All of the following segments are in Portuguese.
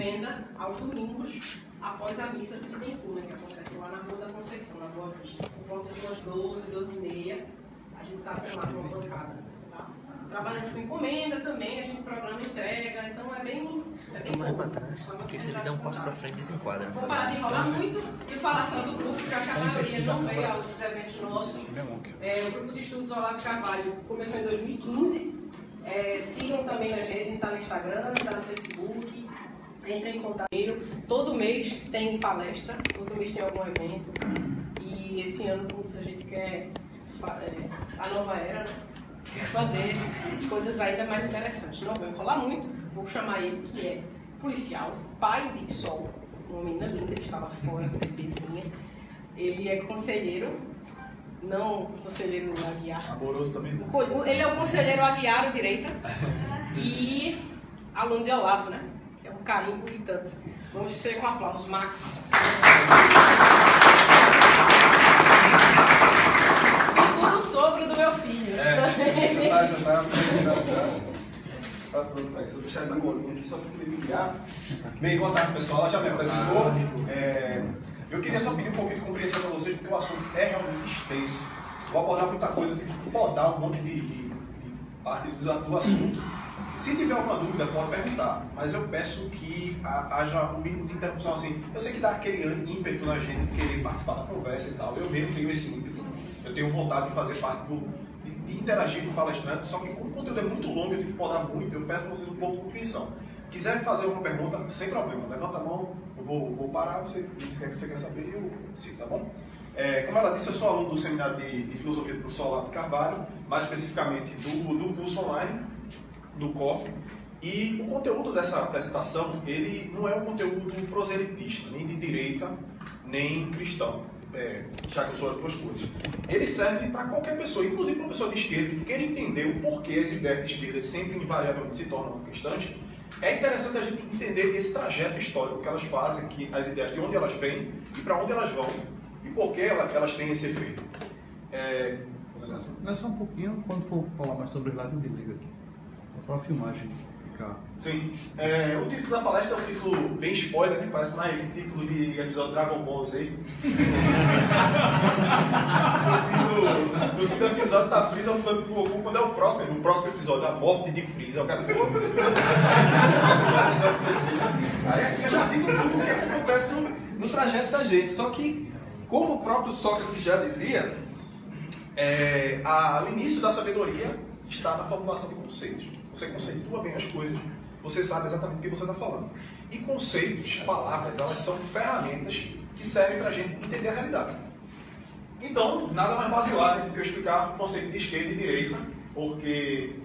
venda aos domingos, após a missa de Tridentuna, que acontece lá na Rua da Conceição, na Boa Vista. Por volta de umas 12, 12h30, a gente está lá com uma bancada. Tá? Trabalhamos com encomenda também, a gente programa entrega, então é bem mais para trás, porque se ele der um passo para frente, desenquadra. Vou parar de enrolar muito e falar só do grupo, já que a maioria não veio aos eventos nossos. O grupo de estudos Olavo Carvalho começou em 2015. Sigam também as redes, está no Instagram, está no Facebook. Entrem em contato. Todo mês tem palestra, todo mês tem algum evento. E esse ano, como diz, a gente quer a nova era, né? Quer fazer coisas ainda mais interessantes. Não vou enrolar muito, vou chamar ele, que é policial, pai de Sol, uma menina linda que estava fora, bebezinha. Ele é conselheiro, não conselheiro Aguiar. Amoroso também? Ele é o conselheiro Aguiar, direita, e aluno de Olavo, né? Que é um carimbo e tanto. Vamos receber com aplausos, Max. Futuro sogro do meu filho. Já tá pronto, Max. Vou deixar essa colinha aqui só para poder me guiar. Bem, boa tarde, pessoal. Ela já me apresentou. Eu queria só pedir um pouquinho de compreensão para vocês, porque o assunto é realmente extenso. Vou abordar muita coisa, eu tive que podar um monte de parte do assunto. Se tiver alguma dúvida, pode perguntar, mas eu peço que haja um mínimo de interrupção assim. Eu sei que dá aquele ímpeto na gente de querer participar da conversa e tal. Eu mesmo tenho esse ímpeto. Eu tenho vontade de fazer parte de interagir com o palestrante, só que como o conteúdo é muito longo, eu tenho que podar muito, eu peço para vocês um pouco de compreensão. Quiser fazer alguma pergunta, sem problema, levanta a mão, eu vou parar, você diz o que você quer saber e eu cito, tá bom? Como ela disse, eu sou aluno do seminário de filosofia do professor Olavo Carvalho, mais especificamente do curso online, do COF, e o conteúdo dessa apresentação, ele não é um conteúdo proselitista, nem de direita, nem cristão, já que eu sou as duas coisas. Ele serve para qualquer pessoa, inclusive para uma pessoa de esquerda, que queira entender o porquê as ideias de esquerda sempre invariavelmente se tornam cristãs. É interessante a gente entender esse trajeto histórico que elas fazem, que as ideias de onde elas vêm e para onde elas vão, e por que elas têm esse efeito. Não é só um pouquinho, quando for falar mais sobre o slide, eu desligo aqui. É para a filmagem ficar. Sim. O título da palestra é um título bem spoiler, né? Parece mais título de episódio Dragon Ball Z. No fim do episódio tá Freeza lutando com o Goku. Quando é o próximo? No próximo episódio, a morte de Freeza. O cara ficou... Aí aqui eu já digo tudo o que acontece no trajeto da gente. Só que, como o próprio Sócrates já dizia, o início da sabedoria está na formulação de conceitos. Você conceitua bem as coisas, você sabe exatamente o que você está falando. E conceitos, palavras, elas são ferramentas que servem para a gente entender a realidade. Então, nada mais basilar do que eu explicar o conceito de esquerda e direita, porque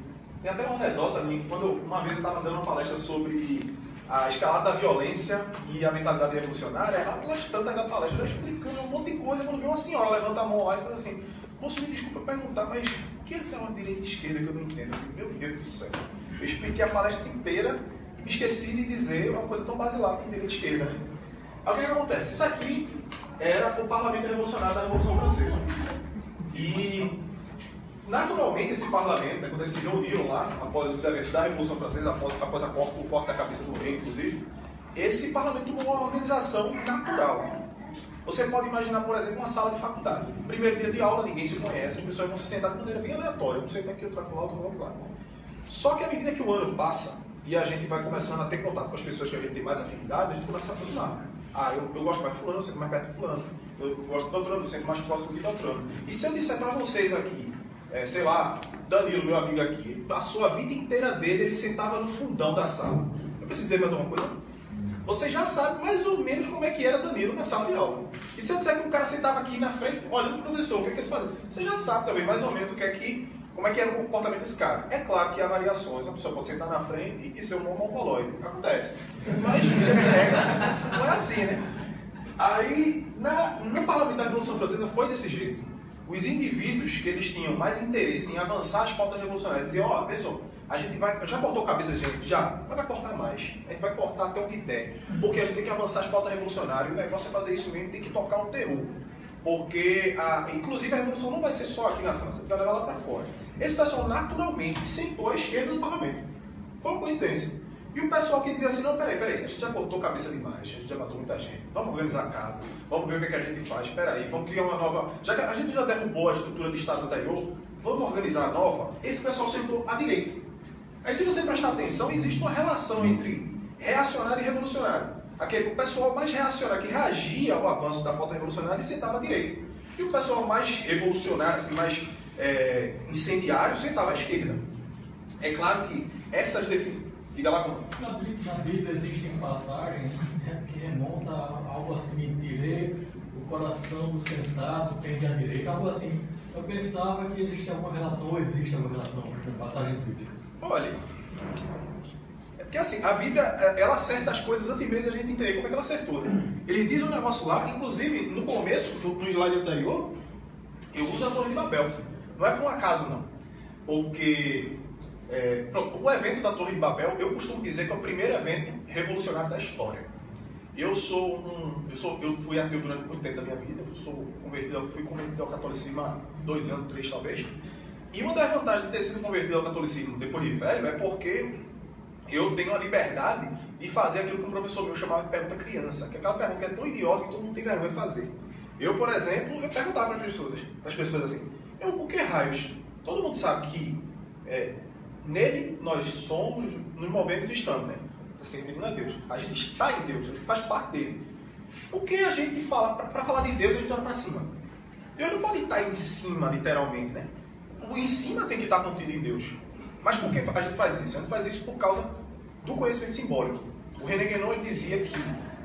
tem até uma anedota minha, que uma vez eu estava dando uma palestra sobre a escalada da violência e a mentalidade revolucionária, lá pelas tantas da palestra, eu explicando um monte de coisa, quando vi uma senhora levanta a mão lá e fala assim: moço, me desculpa perguntar, mas o que é essa direita e esquerda que eu não entendo? Meu Deus do céu. Eu expliquei a palestra inteira e me esqueci de dizer uma coisa tão basilar como direita e esquerda, né? Aí o que acontece? Isso aqui era o parlamento revolucionário da Revolução Francesa. E, naturalmente, esse parlamento, quando eles se reuniram lá, após os eventos da Revolução Francesa, após o corte da cabeça do rei, inclusive, esse parlamento tomou uma organização natural. Você pode imaginar, por exemplo, uma sala de faculdade. Primeiro dia de aula, ninguém se conhece, as pessoas vão se sentar de maneira bem aleatória. Um senta aqui, outro lá, outro lá. Só que à medida que o ano passa e a gente vai começando a ter contato com as pessoas que a gente tem mais afinidade, a gente começa a se aproximar. Eu gosto mais de fulano, eu sinto mais perto de fulano. Eu gosto do doutorando, eu sinto mais próximo aqui do doutorando. E se eu disser para vocês aqui, sei lá, Danilo, meu amigo aqui, passou a vida inteira dele, ele sentava no fundão da sala. Eu preciso dizer mais alguma coisa? Você já sabe mais ou menos como é que era Danilo na sala de aula. E se eu disser que um cara sentava aqui na frente, olha o professor, o que é que ele fazia? Você já sabe também mais ou menos como é que era o comportamento desse cara. É claro que há variações, uma pessoa pode sentar na frente e ser um mongoloide. Acontece. Mas, não é assim, né? Aí, no parlamento da Revolução Francesa foi desse jeito. Os indivíduos que eles tinham mais interesse em avançar as pautas revolucionárias diziam: ó, pessoal, a gente já cortou a cabeça de gente? Já, mas vai cortar mais. A gente vai cortar até onde der. Porque a gente tem que avançar as pautas revolucionárias. O negócio é fazer isso mesmo, tem que tocar um terror. Porque, inclusive, a revolução não vai ser só aqui na França, vai levar lá para fora. Esse pessoal naturalmente sentou à esquerda do parlamento. Foi uma coincidência. E o pessoal que dizia assim, não, peraí, a gente já cortou cabeça demais, a gente já matou muita gente, vamos organizar a casa, vamos ver o que a gente faz, peraí, vamos criar uma nova... Já que a gente já derrubou a estrutura de Estado anterior, vamos organizar a nova. Esse pessoal sentou à direita. Aí se você prestar atenção, existe uma relação entre reacionário e revolucionário. O pessoal mais reacionário, que reagia ao avanço da pauta revolucionária, sentava à direita. E o pessoal mais revolucionário, assim, mais incendiário, sentava à esquerda. É claro que essas definições... Diga lá como. Na Bíblia existem passagens, né, que remontam a algo assim, tirei o coração do sensato, pende à direita, algo assim. Eu pensava que existia alguma relação, ou existe alguma relação com passagens bíblicas. Olha, é porque assim, a Bíblia, ela acerta as coisas antes mesmo de a gente entender como é que ela acertou. Ele diz um negócio lá, inclusive no começo, no slide anterior, eu uso a Torre de Babel. Não é por um acaso, não. Porque... pronto, o evento da Torre de Babel, eu costumo dizer que é o primeiro evento revolucionário da história. Eu fui ateu durante muito tempo da minha vida, fui convertido ao catolicismo há 2 anos, 3 talvez. E uma das vantagens de ter sido convertido ao catolicismo depois de velho é porque eu tenho a liberdade de fazer aquilo que um professor meu chamava de pergunta criança, que é aquela pergunta que é tão idiota que todo mundo tem vergonha de fazer. Eu, por exemplo, eu perguntava para as pessoas assim, por que raios? Todo mundo sabe que nele nós somos, nos movemos e estamos, né? Assim, não é Deus. A gente está em Deus, a gente faz parte dele. Por que a gente fala, para falar de Deus, a gente olha para cima? Deus não pode estar em cima, literalmente, né? O em cima tem que estar contido em Deus. Mas por que a gente faz isso? A gente faz isso por causa do conhecimento simbólico. O René Guénon dizia que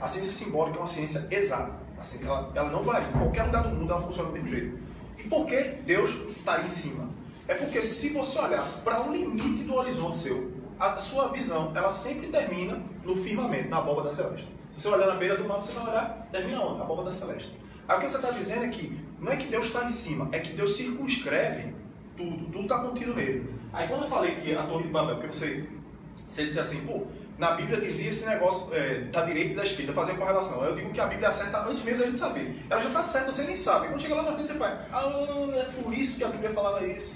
a ciência simbólica é uma ciência exata. Assim, ela não varia. Em qualquer lugar do mundo ela funciona do mesmo jeito. E por que Deus estaria em cima? É porque se você olhar para o limite do horizonte seu, a sua visão, ela sempre termina no firmamento, na abóbada celeste. Se você olhar na beira do mar, você vai olhar, termina onde? Na abóbada celeste. Aí o que você está dizendo é que não é que Deus está em cima, é que Deus circunscreve tudo está contido nele. Aí quando eu falei que a Torre de Babel, porque você disse assim, na Bíblia dizia esse negócio da direita e da esquerda, fazer a correlação. Eu digo que a Bíblia acerta antes mesmo da gente saber. Ela já está certa, você nem sabe. Quando chega lá na frente, você faz, é por isso que a Bíblia falava isso.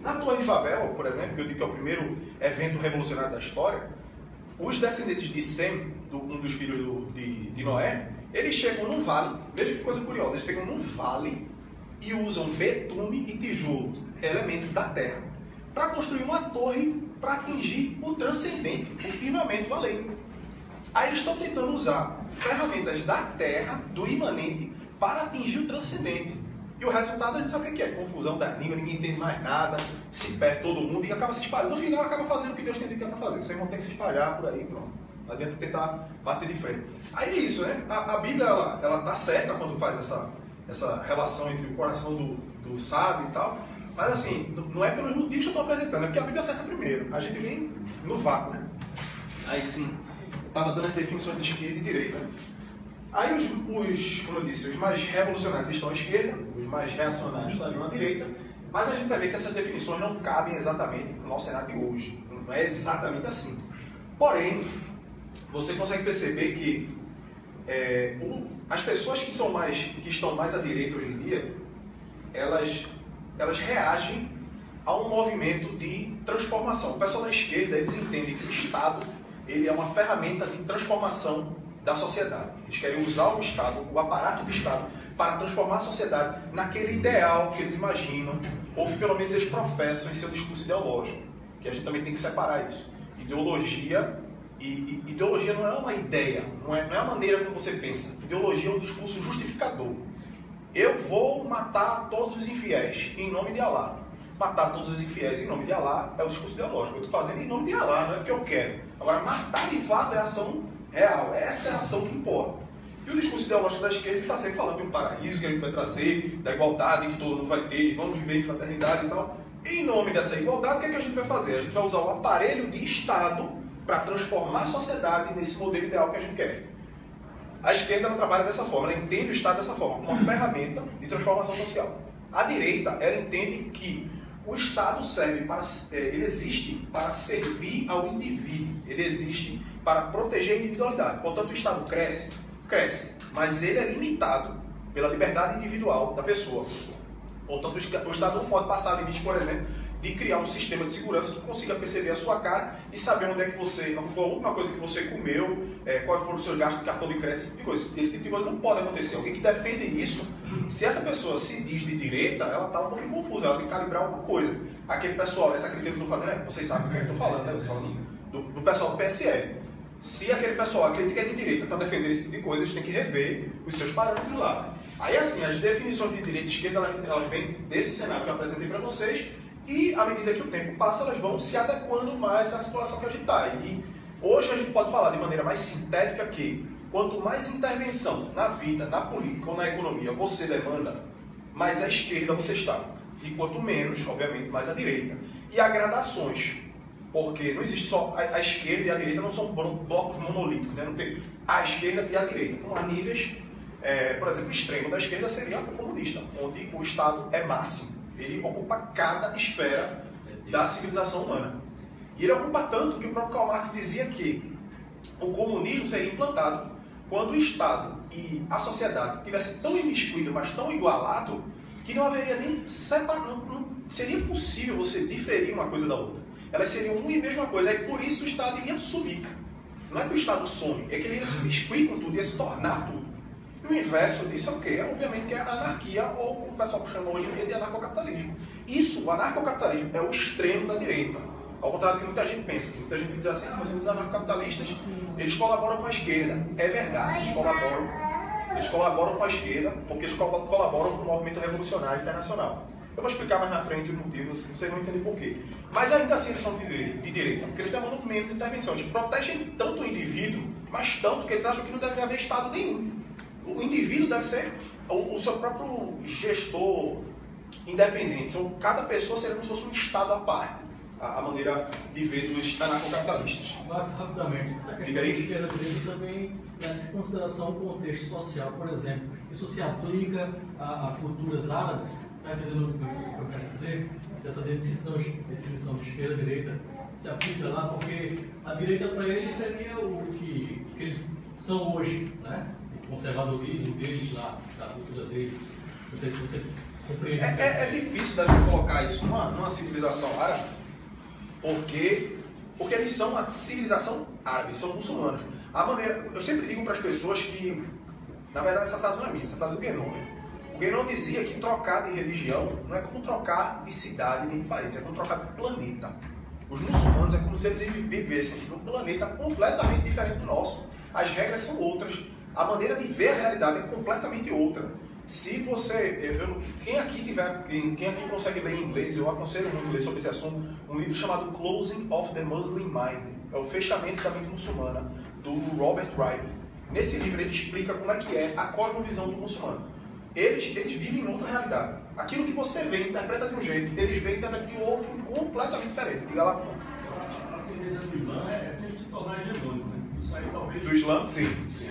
Na Torre de Babel, por exemplo, que eu digo que é o primeiro evento revolucionário da história, os descendentes de Sem, um dos filhos de Noé, eles chegam num vale, veja que coisa curiosa, eles chegam num vale e usam betume e tijolos, elementos da terra, para construir uma torre para atingir o transcendente, o firmamento, a lei. Aí eles estão tentando usar ferramentas da terra, do imanente, para atingir o transcendente. E o resultado a gente sabe o que é, confusão das línguas, ninguém entende mais nada, se perde todo mundo e acaba se espalhando. No final acaba fazendo o que Deus tem para fazer. Vocês vão ter que se espalhar por aí, pronto. Não adianta tentar bater de frente. Aí é isso, né? A Bíblia, ela tá certa quando faz essa relação entre o coração do sábio e tal. Mas assim, não é pelos motivos que eu estou apresentando, é porque a Bíblia acerta primeiro. A gente vem no vácuo, né? Aí sim, eu estava dando as definições de esquerda e direita. Aí como eu disse, os mais revolucionários estão à esquerda, os mais reacionários estão à direita, mas a gente vai ver que essas definições não cabem exatamente no nosso cenário de hoje. Não é exatamente assim. Porém, você consegue perceber que as pessoas que estão mais à direita hoje em dia, elas reagem a um movimento de transformação. O pessoal da esquerda, eles entendem que o Estado ele é uma ferramenta de transformação da sociedade. Eles querem usar o Estado, o aparato do Estado, para transformar a sociedade naquele ideal que eles imaginam, ou que pelo menos eles professam em seu discurso ideológico. Que a gente também tem que separar isso. Ideologia não é uma ideia, não é a maneira como você pensa. Ideologia é um discurso justificador. Eu vou matar todos os infiéis em nome de Alá. Matar todos os infiéis em nome de Alá é o discurso ideológico. Eu estou fazendo em nome de Alá, não é porque eu quero. Agora, matar de fato é a ação real. Essa é a ação que importa. E o discurso ideológico da esquerda está sempre falando de um paraíso que a gente vai trazer, da igualdade que todo mundo vai ter, vamos viver em fraternidade e tal. E em nome dessa igualdade, o que é que a gente vai fazer? A gente vai usar o aparelho de Estado para transformar a sociedade nesse modelo ideal que a gente quer. A esquerda ela trabalha dessa forma, ela entende o Estado dessa forma, uma ferramenta de transformação social. A direita, ela entende que o Estado ele existe para servir ao indivíduo, ele existe para proteger a individualidade. Portanto, o Estado cresce, mas ele é limitado pela liberdade individual da pessoa. Portanto, o Estado não pode passar limites, por exemplo, de criar um sistema de segurança que consiga perceber a sua cara e saber onde é que você, qual foi a última coisa que você comeu, qual foram os seus gastos de cartão de crédito, esse tipo de coisa. Esse tipo de coisa não pode acontecer. Alguém que defende isso, se essa pessoa se diz de direita, ela está um pouquinho confusa, ela tem que calibrar alguma coisa. Aquele pessoal, essa crítica que eu estou fazendo, vocês sabem do que eu estou falando, né? Eu estou falando do pessoal do PSL. Se aquele pessoal, a crítica é de direita, está defendendo esse tipo de coisa, eles têm que rever os seus parâmetros lá. Aí assim, as definições de direita e esquerda, elas vêm desse cenário que eu apresentei para vocês, e à medida que o tempo passa, elas vão se adequando mais à situação que a gente está. E hoje a gente pode falar de maneira mais sintética que quanto mais intervenção na vida, na política ou na economia você demanda, mais à esquerda você está. E quanto menos, obviamente, mais à direita. E há gradações, porque não existe só a esquerda e a direita, não são blocos monolíticos, né? Não tem a esquerda e a direita. Então há níveis, por exemplo, o extremo da esquerda seria o comunista, onde o Estado é máximo. Ele ocupa cada esfera da civilização humana. E ele ocupa tanto que o próprio Karl Marx dizia que o comunismo seria implantado quando o Estado e a sociedade tivessem tão imiscuído, mas tão igualado, que não haveria nem não seria possível você diferir uma coisa da outra. Elas seriam uma e mesma coisa. Aí por isso o Estado iria subir. Não é que o Estado some, é que ele ia se imiscuir com tudo, ia se tornar tudo. E o inverso disso é o quê? Obviamente que é a anarquia, ou como o pessoal chama hoje em dia de anarcocapitalismo. Isso, o anarcocapitalismo, é o extremo da direita. Ao contrário do que muita gente pensa. Muita gente diz assim, mas os anarcocapitalistas, eles colaboram com a esquerda. É verdade, eles colaboram com a esquerda, porque eles colaboram com o movimento revolucionário internacional. Eu vou explicar mais na frente os motivos, vocês vão entender por quê. Mas ainda assim eles são de direita, porque eles demandam menos intervenção. Eles protegem tanto o indivíduo, mas tanto que eles acham que não deve haver Estado nenhum. O indivíduo deve ser o seu próprio gestor independente. Cada pessoa seria como se fosse um Estado à parte. A maneira de ver dos anarcocapitalistas. Max, rapidamente, essa questão de esquerda-direita também leva-se em consideração o contexto social, por exemplo. Isso se aplica a culturas árabes? Está entendendo o que eu quero dizer? Se essa definição de esquerda-direita se aplica lá, porque a direita para eles seria o que eles são hoje, né? O conservadorismo deles lá, da cultura deles. Não sei se você compreende. É difícil da gente colocar isso numa civilização árabe, porque eles são uma civilização árabe, são muçulmanos. Eu sempre digo para as pessoas que, na verdade, essa frase não é minha, essa frase é do Guénon. O Guénon dizia que trocar de religião não é como trocar de cidade nem de país, é como trocar de planeta. Os muçulmanos é como se eles vivessem num planeta completamente diferente do nosso. As regras são outras, a maneira de ver a realidade é completamente outra. Se você, quem aqui consegue ler em inglês, eu aconselho muito ler sobre esse assunto, um livro chamado Closing of the Muslim Mind, é o fechamento da mente muçulmana, do Robert Wright. Nesse livro ele explica como é que é a cosmovisão do muçulmano. Eles vivem em outra realidade. Aquilo que você vê, interpreta de um jeito, eles veem e interpretam de outro, completamente diferente. Diga lá. A tendência do Islã é sempre se tornar hegemônico, né? Isso aí talvez... Do Islã, sim.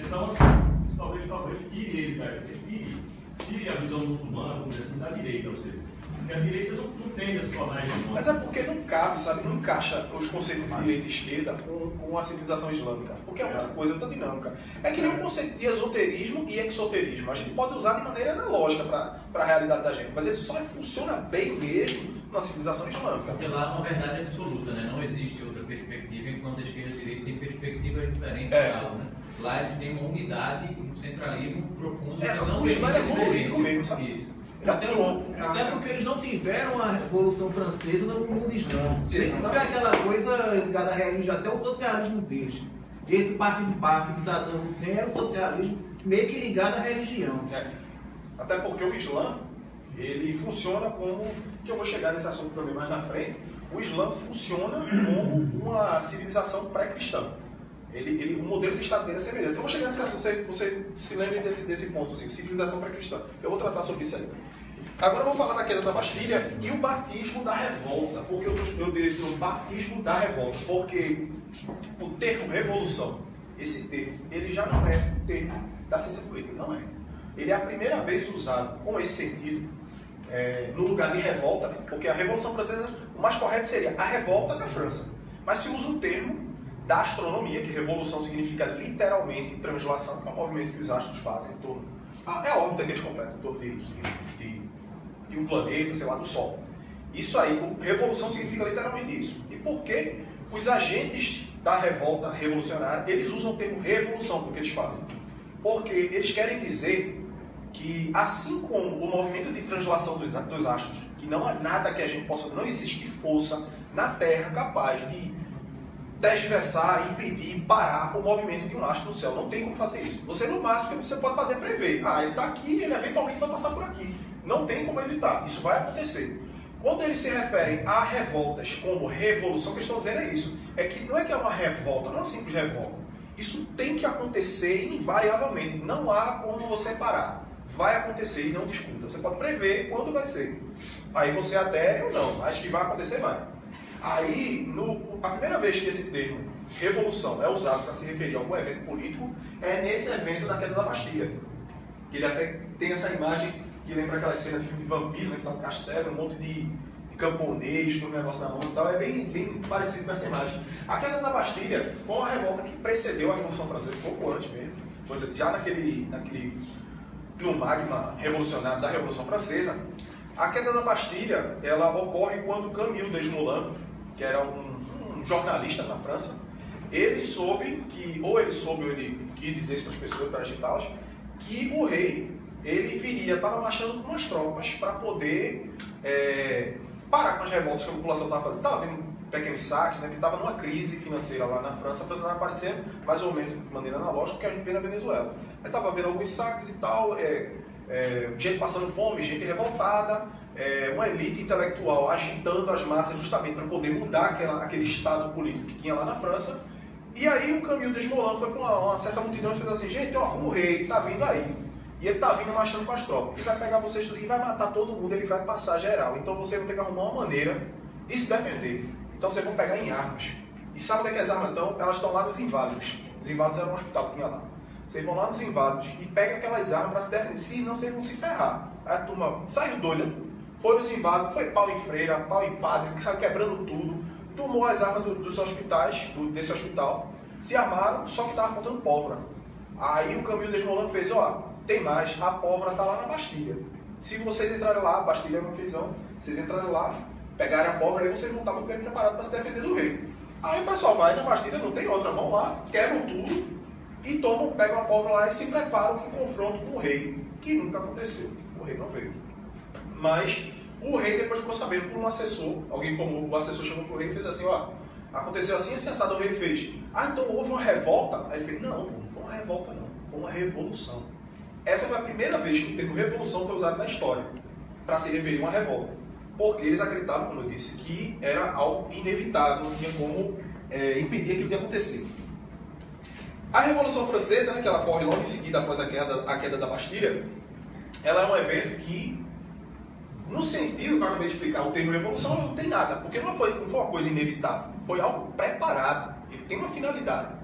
Então, isso talvez tire ele, tire a visão muçulmana, vamos dizer assim, da direita, ou seja, porque a direita não tende a se tornar hegemônica. Mas é porque não cabe, sabe? Não encaixa os conceitos de direita e esquerda com a civilização islâmica. Porque é outra coisa, outra dinâmica. É que nem o conceito de esoterismo e exoterismo. A gente pode usar de maneira analógica para a realidade da gente, mas ele só funciona bem mesmo na civilização islâmica. Porque lá é uma verdade absoluta, né? Não existe outra perspectiva, enquanto a esquerda e a direita têm perspectivas diferentes dela, né? Lá eles têm uma unidade, um centralismo profundo. O Islã é monolítico mesmo, sabe? Isso. Até porque eles não tiveram a Revolução Francesa no mundo islâmico. Não é aquela coisa ligada à religião, até o socialismo deles. Esse partido Ba'ath de Saddam Hussein era o socialismo meio que ligado à religião. Até porque o Islã, ele funciona como, que eu vou chegar nesse assunto também mais na frente, o Islã funciona como uma civilização pré-cristã. O modelo de Estado dele é semelhante. Eu vou chegar nesse assunto, você se lembre desse ponto, assim, civilização pré-cristã. Eu vou tratar sobre isso aí. Agora eu vou falar da queda da Bastilha e o batismo da revolta. Porque eu disse o batismo da revolta. Porque o termo revolução, esse termo, ele já não é o termo da ciência política. Não é. Ele é a primeira vez usado com esse sentido, no lugar de revolta, porque a Revolução Francesa, o mais correto seria a revolta na França. Mas se usa o termo da astronomia, que revolução significa literalmente translação, que é o movimento que os astros fazem em torno. É a órbita que eles completam em torno de um planeta, sei lá, do Sol. Isso aí, revolução significa literalmente isso. E por que os agentes da revolta revolucionária, eles usam o termo revolução porque eles fazem? Porque eles querem dizer que, assim como o movimento de translação dos astros, que não há nada que a gente possa, não existe força na Terra capaz de tergiversar, impedir, parar o movimento de um astro no céu. Não tem como fazer isso. Você, no máximo, que você pode fazer é prever. Ah, ele está aqui, ele eventualmente vai passar por aqui. Não tem como evitar. Isso vai acontecer. Quando eles se referem a revoltas como revolução, o que eles estão dizendo é isso. É que não é que é uma revolta, não é uma simples revolta. Isso tem que acontecer invariavelmente. Não há como você parar. Vai acontecer e não discuta. Você pode prever quando vai ser. Aí você adere ou não. Acho que vai acontecer, vai. Aí, a primeira vez que esse termo revolução é usado para se referir a algum evento político é nesse evento da queda da Bastilha. Ele até tem essa imagem que lembra aquela cena de filme de vampiro, né, que está no castelo, um monte de camponês com um negócio na mão e tal. É bem parecido com essa imagem. A queda da Bastilha foi uma revolta que precedeu a Revolução Francesa, pouco antes mesmo. Foi já naquele magma revolucionário da Revolução Francesa. A queda da Bastilha, ela ocorre quando Camille Desmoulins, que era um jornalista na França, ele soube, ou ele quis dizer isso para as pessoas, para agitá-las, que o rei, ele estava marchando com umas tropas para poder parar com as revoltas que a população estava fazendo. Estava vendo pequenos saques, né, que estava numa crise financeira lá na França. A França estava aparecendo mais ou menos de maneira analógica que a gente vê na Venezuela. Aí estava vendo alguns saques e tal, gente passando fome, gente revoltada, uma elite intelectual agitando as massas justamente para poder mudar aquele estado político que tinha lá na França. E aí o Camille Desmoulins foi para uma certa multidão e fez assim: gente, ó, o rei está vindo aí. E ele está vindo marchando com as tropas. Ele vai pegar vocês tudo e vai matar todo mundo, ele vai passar geral. Então vocês vão ter que arrumar uma maneira de se defender. Então vocês vão pegar em armas. E sabe onde é que as armas estão? Elas estão lá nos Inválidos. Os Inválidos eram um hospital que tinha lá. Vocês vão lá nos Inválidos e pegam aquelas armas para se defender. Senão vocês vão se ferrar. Aí a turma saiu doida, foi nos Inválidos, foi pau em freira, pau em padre, que saiu quebrando tudo. Tomou as armas dos hospitais, desse hospital, se armaram, só que estava faltando pólvora. Aí o Camille Desmoulins fez: ó, tem mais, a pólvora está lá na Bastilha. Se vocês entrarem lá, a Bastilha é uma prisão, vocês entrarem lá, pegarem a pólvora, aí vocês vão estar muito bem preparados para se defender do rei. Aí o pessoal vai na Bastilha, não tem outra, vão lá, quebram tudo e pegam a pólvora lá e se preparam para um confronto com o rei, que nunca aconteceu, o rei não veio. Mas o rei depois ficou sabendo por um assessor, alguém informou, o assessor chegou para o rei e fez assim: ó, aconteceu assim, assim, assado. O rei fez: ah, então houve uma revolta? Aí ele fez: não, não foi uma revolta não, foi uma revolução. Essa foi a primeira vez que o termo revolução foi usado na história para se referir a uma revolta. Porque eles acreditavam, como eu disse, que era algo inevitável, não tinha como impedir aquilo de acontecer. A Revolução Francesa, né, que ela ocorre logo em seguida após a queda da Bastilha, ela é um evento que, no sentido que eu acabei de explicar, o termo revolução não tem nada, porque não foi uma coisa inevitável, foi algo preparado, ele tem uma finalidade.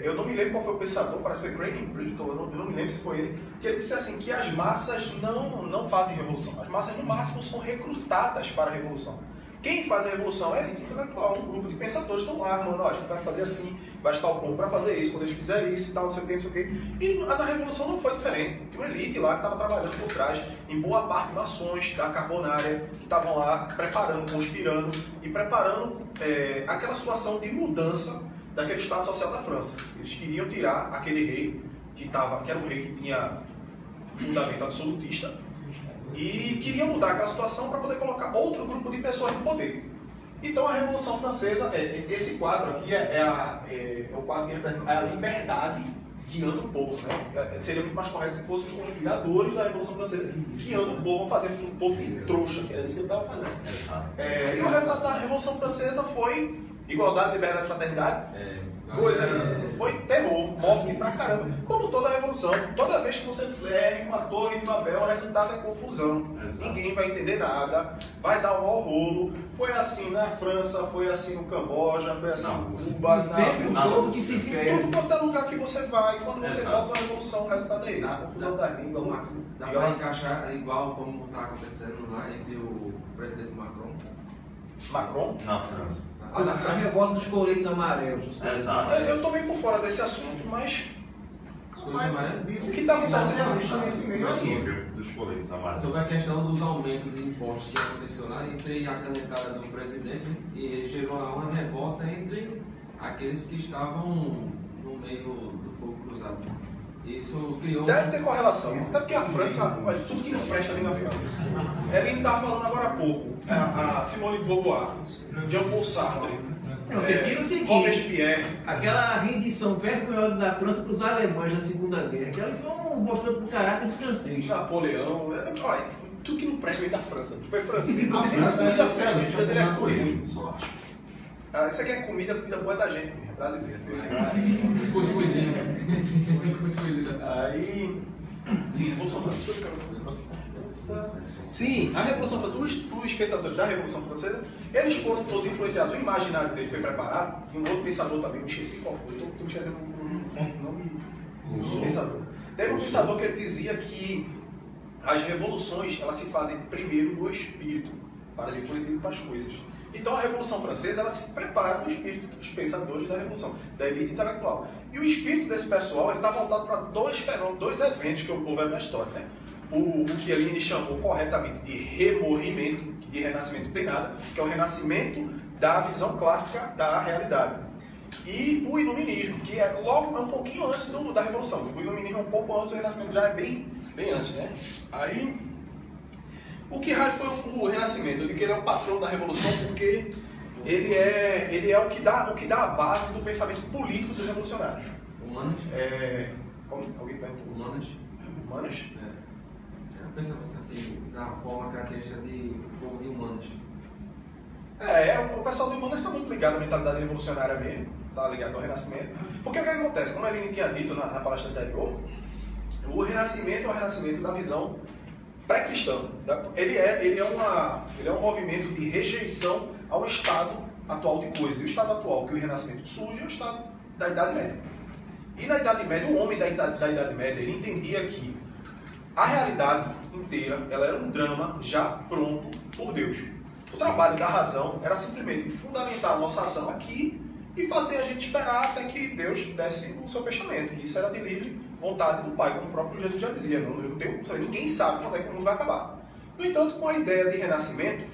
Eu não me lembro qual foi o pensador, parece que foi Crane Britton, eu não me lembro se foi ele, que ele disse assim, que as massas não fazem revolução, as massas no máximo são recrutadas para a revolução. Quem faz a revolução é a elite intelectual, um grupo de pensadores que estão lá, mano, ó, a gente vai fazer assim, vai estar o povo para fazer isso, quando eles fizerem isso e tal, não sei o que, não sei o que. E na revolução não foi diferente, tinha uma elite lá que estava trabalhando por trás, em boa parte maçons da Carbonária, que estavam lá preparando, conspirando e preparando aquela situação de mudança daquele estado social da França. Eles queriam tirar aquele rei, que era um rei que tinha fundamento absolutista, e queriam mudar aquela situação para poder colocar outro grupo de pessoas no poder. Então a Revolução Francesa, esse quadro aqui é o quadro que representa a liberdade guiando o povo. Né? Seria muito mais correto se fossem os conspiradores da Revolução Francesa guiando o povo, fazendo o povo de trouxa, que era isso que ele estava fazendo. E o resultado da Revolução Francesa foi igualdade, liberdade e fraternidade. Foi terror, morte pra caramba. Como toda a revolução, toda vez que você ergue uma torre de Babel, o resultado é confusão. Ninguém vai entender nada, vai dar um maior rolo. Foi assim na França, foi assim no Camboja, foi assim no Cuba, sempre o povo que se ferra. Tudo quanto é lugar que você vai, quando você volta uma revolução, o resultado é esse. Confusão das línguas. Dá pra encaixar igual como está acontecendo lá entre o presidente Macron. Macron? Na França. Na França, eu gosto dos coletes amarelos. Exato. Eu estou bem por fora desse assunto, mas coisas mais. O que está acontecendo nesse meio assim? Dos coletes, a mais. Sobre a questão dos aumentos de impostos que aconteceu lá, entre a canetada do presidente e gerou lá uma revolta entre aqueles que estavam no meio do fogo cruzado. Isso criou. Deve ter correlação, até porque a França, olha, tudo que não presta ali na França. Ele estava falando agora há pouco, a Simone de Beauvoir, Jean-Paul Sartre, Você tira o seguinte, Robespierre. aquela rendição vergonhosa da França para os alemães na Segunda Guerra, que ali foi um mostrando pro caráter francês. Napoleão, olha, tudo que não presta vem da França. Tu foi francês, A França é a vida dele é socialista. coisa. Isso aqui é comida boa da gente, brasileira. Cuscuzinho. Aí, sim, Revolução Francesa. Sim, a Revolução Francesa, os pensadores da Revolução Francesa, eles foram todos influenciados. O imaginário deles foi preparado, e um outro pensador também, eu esqueci qual foi, estou esquecendo o nome do pensador. Teve um pensador que ele dizia que as revoluções elas se fazem primeiro no espírito, para depois ir para as coisas. Então a Revolução Francesa ela se prepara no espírito dos pensadores da Revolução, da elite intelectual. E o espírito desse pessoal está voltado para dois fenômenos, dois eventos que houveram na história. Né? O que Aline chamou corretamente de remorrimento, que de renascimento não tem nada, que é o renascimento da visão clássica da realidade. E o iluminismo, que é logo um pouquinho antes da Revolução. O iluminismo é um pouco antes, o renascimento já é bem antes. Né? Aí, o que raio foi o renascimento? Eu digo que ele é o patrão da Revolução porque ele é o que dá a base do pensamento político dos revolucionários. Humanas? Como? Alguém perguntou? Humanas? Humanas? É um pensamento assim, da forma característica de povo de humanas. O pessoal do Humanas está muito ligado à mentalidade revolucionária mesmo, está ligado ao Renascimento. Porque o que acontece? Como a Aline tinha dito na palestra anterior, o Renascimento é o renascimento da visão pré-cristã. Ele é um movimento de rejeição ao estado atual de coisas. E o estado atual que o Renascimento surge é o estado da Idade Média. E na Idade Média, o homem da Idade Média, ele entendia que a realidade inteira ela era um drama já pronto por Deus. O trabalho da razão era simplesmente fundamentar a nossa ação aqui e fazer a gente esperar até que Deus desse o seu fechamento, que isso era de livre vontade do Pai, como o próprio Jesus já dizia, ninguém sabe quando é que o mundo vai acabar. No entanto, com a ideia de renascimento,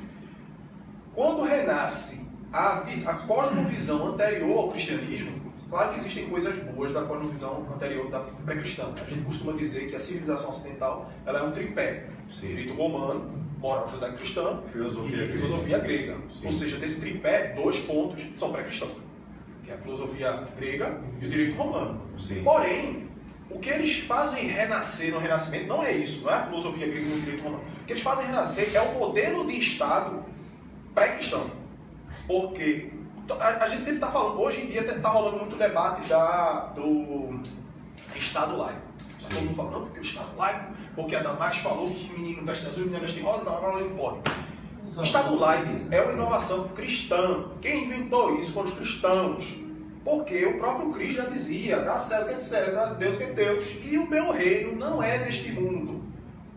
quando renasce a cosmovisão anterior ao cristianismo, claro que existem coisas boas da cosmovisão anterior da pré-cristã. A gente costuma dizer que a civilização ocidental ela é um tripé, direito romano, moral judaico-cristã e filosofia grega. Sim. Ou seja, desse tripé, 2 pontos são pré-cristãos, que é a filosofia grega e o direito romano. Sim. Porém, o que eles fazem renascer no Renascimento não é isso, não é a filosofia grega e o direito romano. O que eles fazem renascer é o modelo de Estado pré-cristão. Porque a gente sempre está falando, hoje em dia está rolando muito debate do Estado laico. Todo mundo fala, não, porque o Estado laico, porque a Damares falou que o menino veste azul e o menino veste rosa, não pode. O Estado laico é uma inovação cristã. Quem inventou isso foram os cristãos. Porque o próprio Cristo já dizia, dá a César que é de César, dá a Deus que é de Deus. E o meu reino não é deste mundo.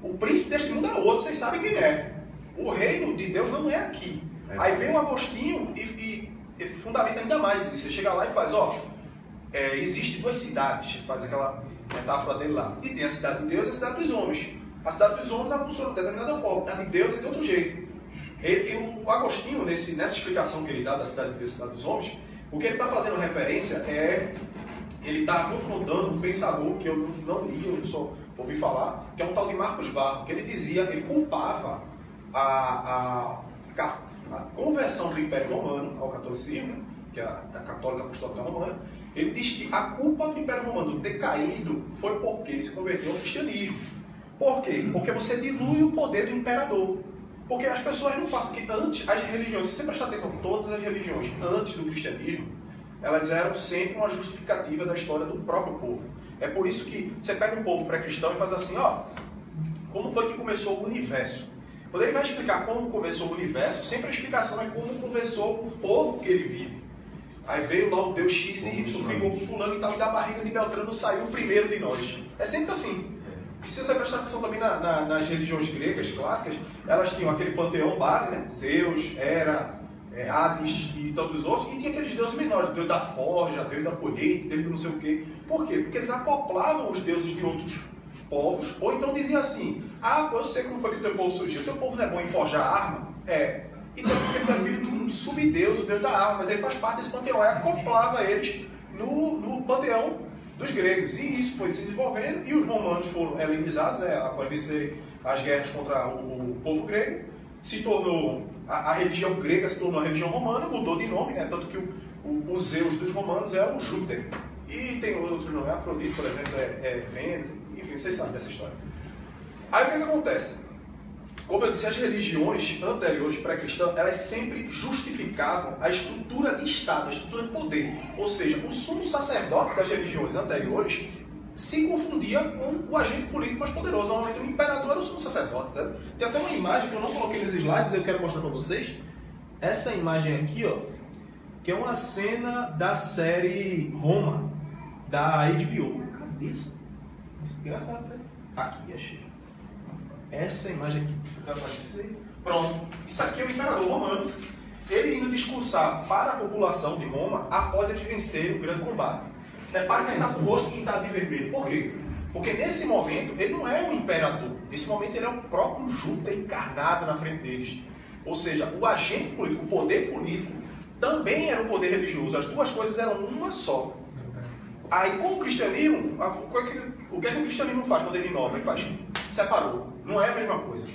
O príncipe deste mundo é outro, vocês sabem quem é. O reino de Deus não é aqui. Aí vem o Agostinho e fundamenta ainda mais isso. Você chega lá e faz, existe 2 cidades, faz aquela metáfora dele lá. E tem a cidade de Deus e a cidade dos homens. A cidade dos homens funciona de determinada forma, a de Deus é de outro jeito. O Agostinho, nessa explicação que ele dá da cidade de Deus e da cidade dos homens, o que ele está fazendo referência ele está confrontando um pensador que eu não li, eu só ouvi falar, que é um tal de Marcos Varro, que ele culpava a conversão do Império Romano ao catolicismo, que é a católica apostólica romana. Ele diz que a culpa do Império Romano ter caído foi porque ele se converteu ao cristianismo. Por quê? Porque você dilui o poder do imperador. Porque as pessoas não passam, que antes as religiões, se você prestar atenção, todas as religiões antes do cristianismo, elas eram sempre uma justificativa da história do próprio povo. É por isso que você pega um povo pré-cristão e faz assim, como foi que começou o universo? Quando ele vai explicar como começou o universo, sempre a explicação é como começou o povo que ele vive. Aí veio lá o Deus X e Y, brigou com fulano e tal, e da barriga de Beltrano saiu o primeiro de nós. É sempre assim. E se você prestar atenção também nas religiões gregas clássicas, elas tinham aquele panteão base, né? Zeus, Hera, Hades e tantos outros, e tinha aqueles deuses menores, Deus da forja, Deus da colheita, Deus do não sei o quê. Por quê? Porque eles acoplavam os deuses de outros povos, ou então diziam assim, eu sei como foi que o teu povo surgiu, o teu povo não é bom em forjar arma? Então porque ele é filho de um subdeus, o deus da arma, mas ele faz parte desse panteão, aí acoplava eles no panteão dos gregos, e isso foi se desenvolvendo, e os romanos foram helenizados, após vencerem as guerras contra o povo grego, se tornou, a religião grega se tornou a religião romana, mudou de nome, né? Tanto que o Zeus dos romanos é o Júpiter. E tem outros nomes, Afrodite, por exemplo, Vênus, enfim, vocês sabem dessa história. Aí o que acontece? Como eu disse, as religiões anteriores pré-cristãs, elas sempre justificavam a estrutura de Estado, a estrutura de poder. Ou seja, o sumo sacerdote das religiões anteriores se confundia com o agente político mais poderoso. Normalmente o imperador era o sumo sacerdote. Tá? Tem até uma imagem que eu não coloquei nos slides, eu quero mostrar para vocês. Essa imagem aqui, ó, que é uma cena da série Roma, da HBO. Cadê isso? Engraçado, né? Aqui, achei. Essa imagem aqui vai aparecer. Pronto. Isso aqui é o imperador romano. Ele indo discursar para a população de Roma após eles vencerem o grande combate. Repare que ele está com o rosto pintado de vermelho. Por quê? Porque nesse momento ele não é um imperador. Nesse momento ele é o próprio Júpiter encarnado na frente deles. Ou seja, o agente político, o poder político, também era um poder religioso. As duas coisas eram uma só. Aí com o cristianismo, o que é que o cristianismo faz quando ele inova? Ele faz, separou. Não é a mesma coisa.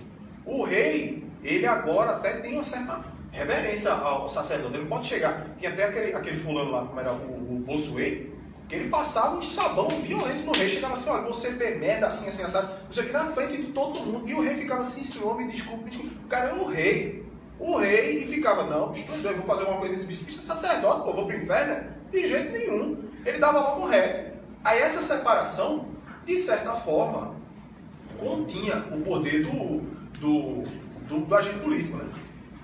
O rei, ele agora até tem uma certa reverência ao sacerdote. Ele pode chegar. Tinha até aquele fulano lá, como era o Bossuet, que ele passava um sabão violento no rei. Chegava assim, olha, você fez merda assim, assim, assado. Isso aqui na frente de todo mundo. E o rei ficava assim, senhor, me desculpe, me desculpe. O cara era o rei. O rei ficava, não, eu vou fazer uma coisa desse bicho. Bicho é sacerdote, pô, vou pro inferno? De jeito nenhum. Ele dava logo ré. Aí essa separação, de certa forma, continha o poder do agente político, né?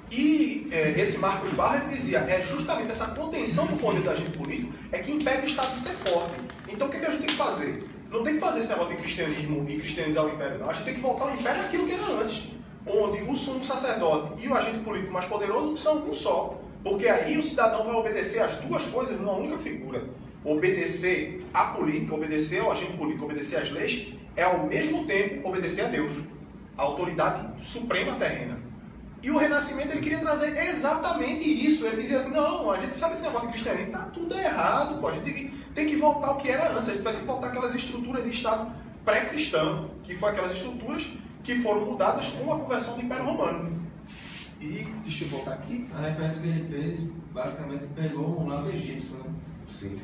E esse Marcos Barra ele dizia, justamente essa contenção do poder do agente político é que impede o Estado de ser forte. Então o que a gente tem que fazer? Não tem que fazer esse negócio de cristianismo e cristianizar o império, não. A gente tem que voltar ao império àquilo que era antes, onde o sumo sacerdote e o agente político mais poderoso são um só. Porque aí o cidadão vai obedecer as duas coisas numa única figura. Obedecer à política, obedecer ao agente político, obedecer às leis, é ao mesmo tempo obedecer a Deus, a autoridade suprema terrena. E o Renascimento ele queria trazer exatamente isso. Ele dizia assim, não, a gente sabe esse negócio de cristianismo, está tudo errado, pô. A gente tem que voltar ao que era antes, a gente vai ter que voltar àquelas estruturas de Estado pré-cristão, que foram aquelas estruturas que foram mudadas com a conversão do Império Romano. E, deixa eu voltar aqui. Essa referência que ele fez, basicamente pegou um lado egípcio, né? Sim.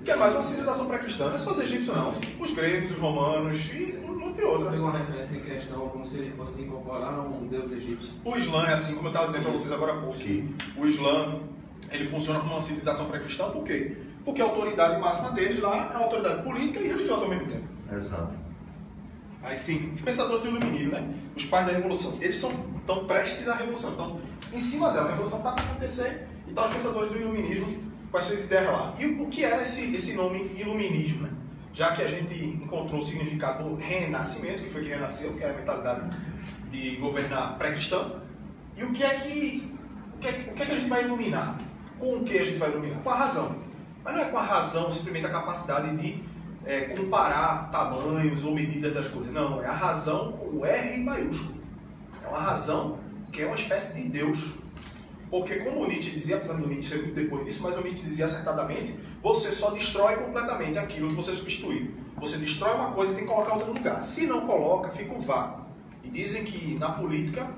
Que é mais uma civilização pré-cristã, não é só os egípcios não. Os gregos, os romanos e muito outro. Pegou uma referência em questão como se ele fosse incorporar um deus egípcio. O Islã é assim, como eu estava dizendo para vocês agora há pouco. O Islã, ele funciona como uma civilização pré-cristã, por quê? Porque a autoridade máxima deles lá é uma autoridade política e religiosa ao mesmo tempo. Exato. Aí sim, os pensadores do iluminismo, né? Os pais da revolução, eles estão prestes à revolução, então em cima dela, a revolução está para acontecer, então os pensadores do iluminismo com as suas ideias lá. E o que era esse nome iluminismo, né? Já que a gente encontrou o significado do renascimento, que foi que renasceu, que é a mentalidade de governar pré-cristã, e o que é que a gente vai iluminar? Com o que a gente vai iluminar? Com a razão. Mas não é com a razão simplesmente a capacidade de comparar tamanhos ou medidas das coisas. Não, é a razão com o R maiúsculo. É uma razão que é uma espécie de Deus. Porque como o Nietzsche dizia, apesar do Nietzsche ser muito depois disso, mas o Nietzsche dizia acertadamente, você só destrói completamente aquilo que você substituiu. Você destrói uma coisa e tem que colocar outra no lugar. Se não coloca, fica um vácuo. E dizem que na política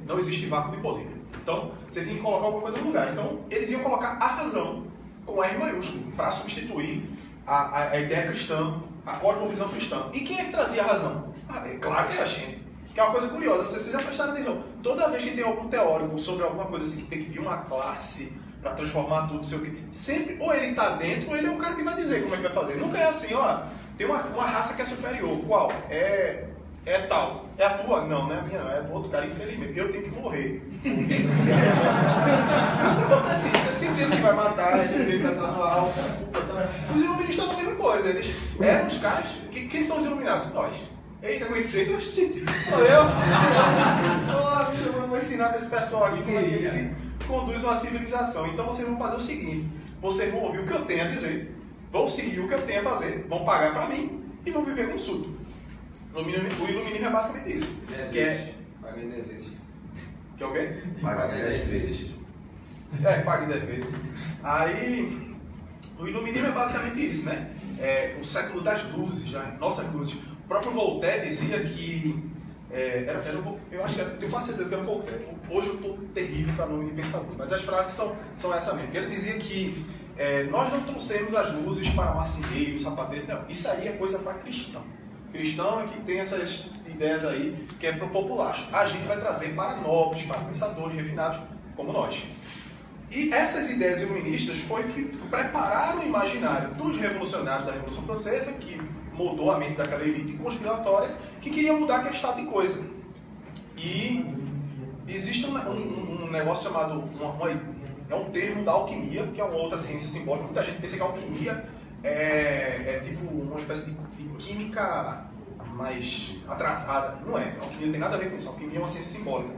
não existe vácuo de poder. Então, você tem que colocar alguma coisa no lugar. Então, eles iam colocar a razão com R maiúsculo para substituir a ideia cristã, a cosmovisão cristã. E quem é que trazia a razão? É claro que era a gente. Que é uma coisa curiosa, não sei se vocês já prestaram atenção. Toda vez que tem algum teórico sobre alguma coisa assim, que tem que vir uma classe para transformar tudo, sei o quê, sempre, ou ele está dentro, ou ele é o cara que vai dizer como é que vai fazer. Nunca é assim, ó, tem uma raça que é superior. Qual? É tal. É a tua? Não, não é a minha, não. É do outro cara, infelizmente. Eu tenho que morrer. Acontece isso, é sempre ele que vai matar, é sempre ele que vai estar no alto. Os iluministas são a mesma coisa. Eles eram os caras. Quem são os iluminados? Nós. Eita, coincidência, sou eu. Bicho, eu vou ensinar para esse pessoal aqui como é que conduz uma civilização. Então vocês vão fazer o seguinte, vocês vão ouvir o que eu tenho a dizer, vão seguir o que eu tenho a fazer, vão pagar para mim e vão viver com surdo. O iluminismo é basicamente isso. Que é... Paguei 10 vezes. Que é o quê? Paguei 10 vezes. Pague 10 vezes. Aí, o iluminismo é basicamente isso, né? O século das luzes, nossas luzes. O próprio Voltaire dizia que... eu acho que eu tenho quase certeza que era o Voltaire. Hoje eu estou terrível para nome de pensador, mas as frases são essa mesmo. Ele dizia que nós não trouxemos as luzes para marceneiro, sapateiros, não. Isso aí é coisa para cristão. Cristão é que tem essas ideias aí, que é para o populacho. A gente vai trazer para nobres, para pensadores refinados como nós. E essas ideias iluministas foi que prepararam o imaginário dos revolucionários da Revolução Francesa, que mudou a mente daquela elite conspiratória, que queria mudar aquele estado de coisa. E existe um negócio chamado... é um termo da alquimia, que é uma outra ciência simbólica. Muita gente pensa que a alquimia é tipo uma espécie de química mais atrasada. Não é. A alquimia não tem nada a ver com isso. A alquimia é uma ciência simbólica.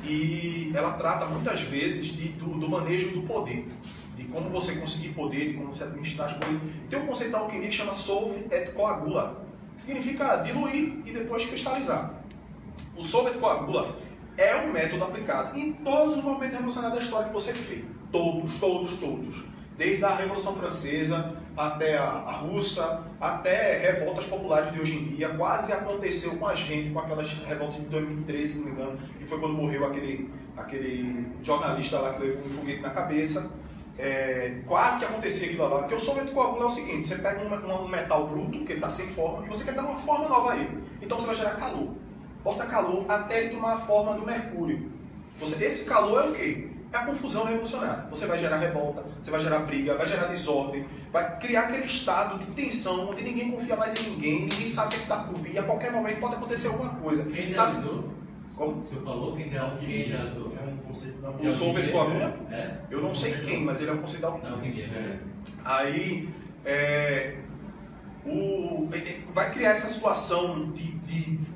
E ela trata muitas vezes do manejo do poder. De como você conseguir poder, de como você administrar as coisas. Tem um conceito da alquimia que chama solve et coagula. Significa diluir e depois cristalizar. O solve et coagula é um método aplicado em todos os movimentos revolucionários da história que você vê. Todos. Desde a Revolução Francesa até a Russa, até revoltas populares de hoje em dia. Quase aconteceu com a gente, com aquelas revoltas de 2013, se não me engano, que foi quando morreu aquele jornalista lá que levou um foguete na cabeça. Quase que acontecia aquilo lá. Porque o solve et coagula é o seguinte: você pega um metal bruto, que ele está sem forma, e você quer dar uma forma nova a ele. Então você vai gerar calor. Bota calor até ele tomar a forma do mercúrio. Esse calor é o quê? É a confusão revolucionária. Você vai gerar revolta, você vai gerar briga, vai gerar desordem, vai criar aquele estado de tensão, onde ninguém confia mais em ninguém sabe o que está por vir, a qualquer momento pode acontecer alguma coisa. Quem sabe? Como? O senhor falou quem realizou? É um conceito da O solve et coagula? Eu não sei quem, mas ele é um conceito da alquimia. Aí, vai criar essa situação de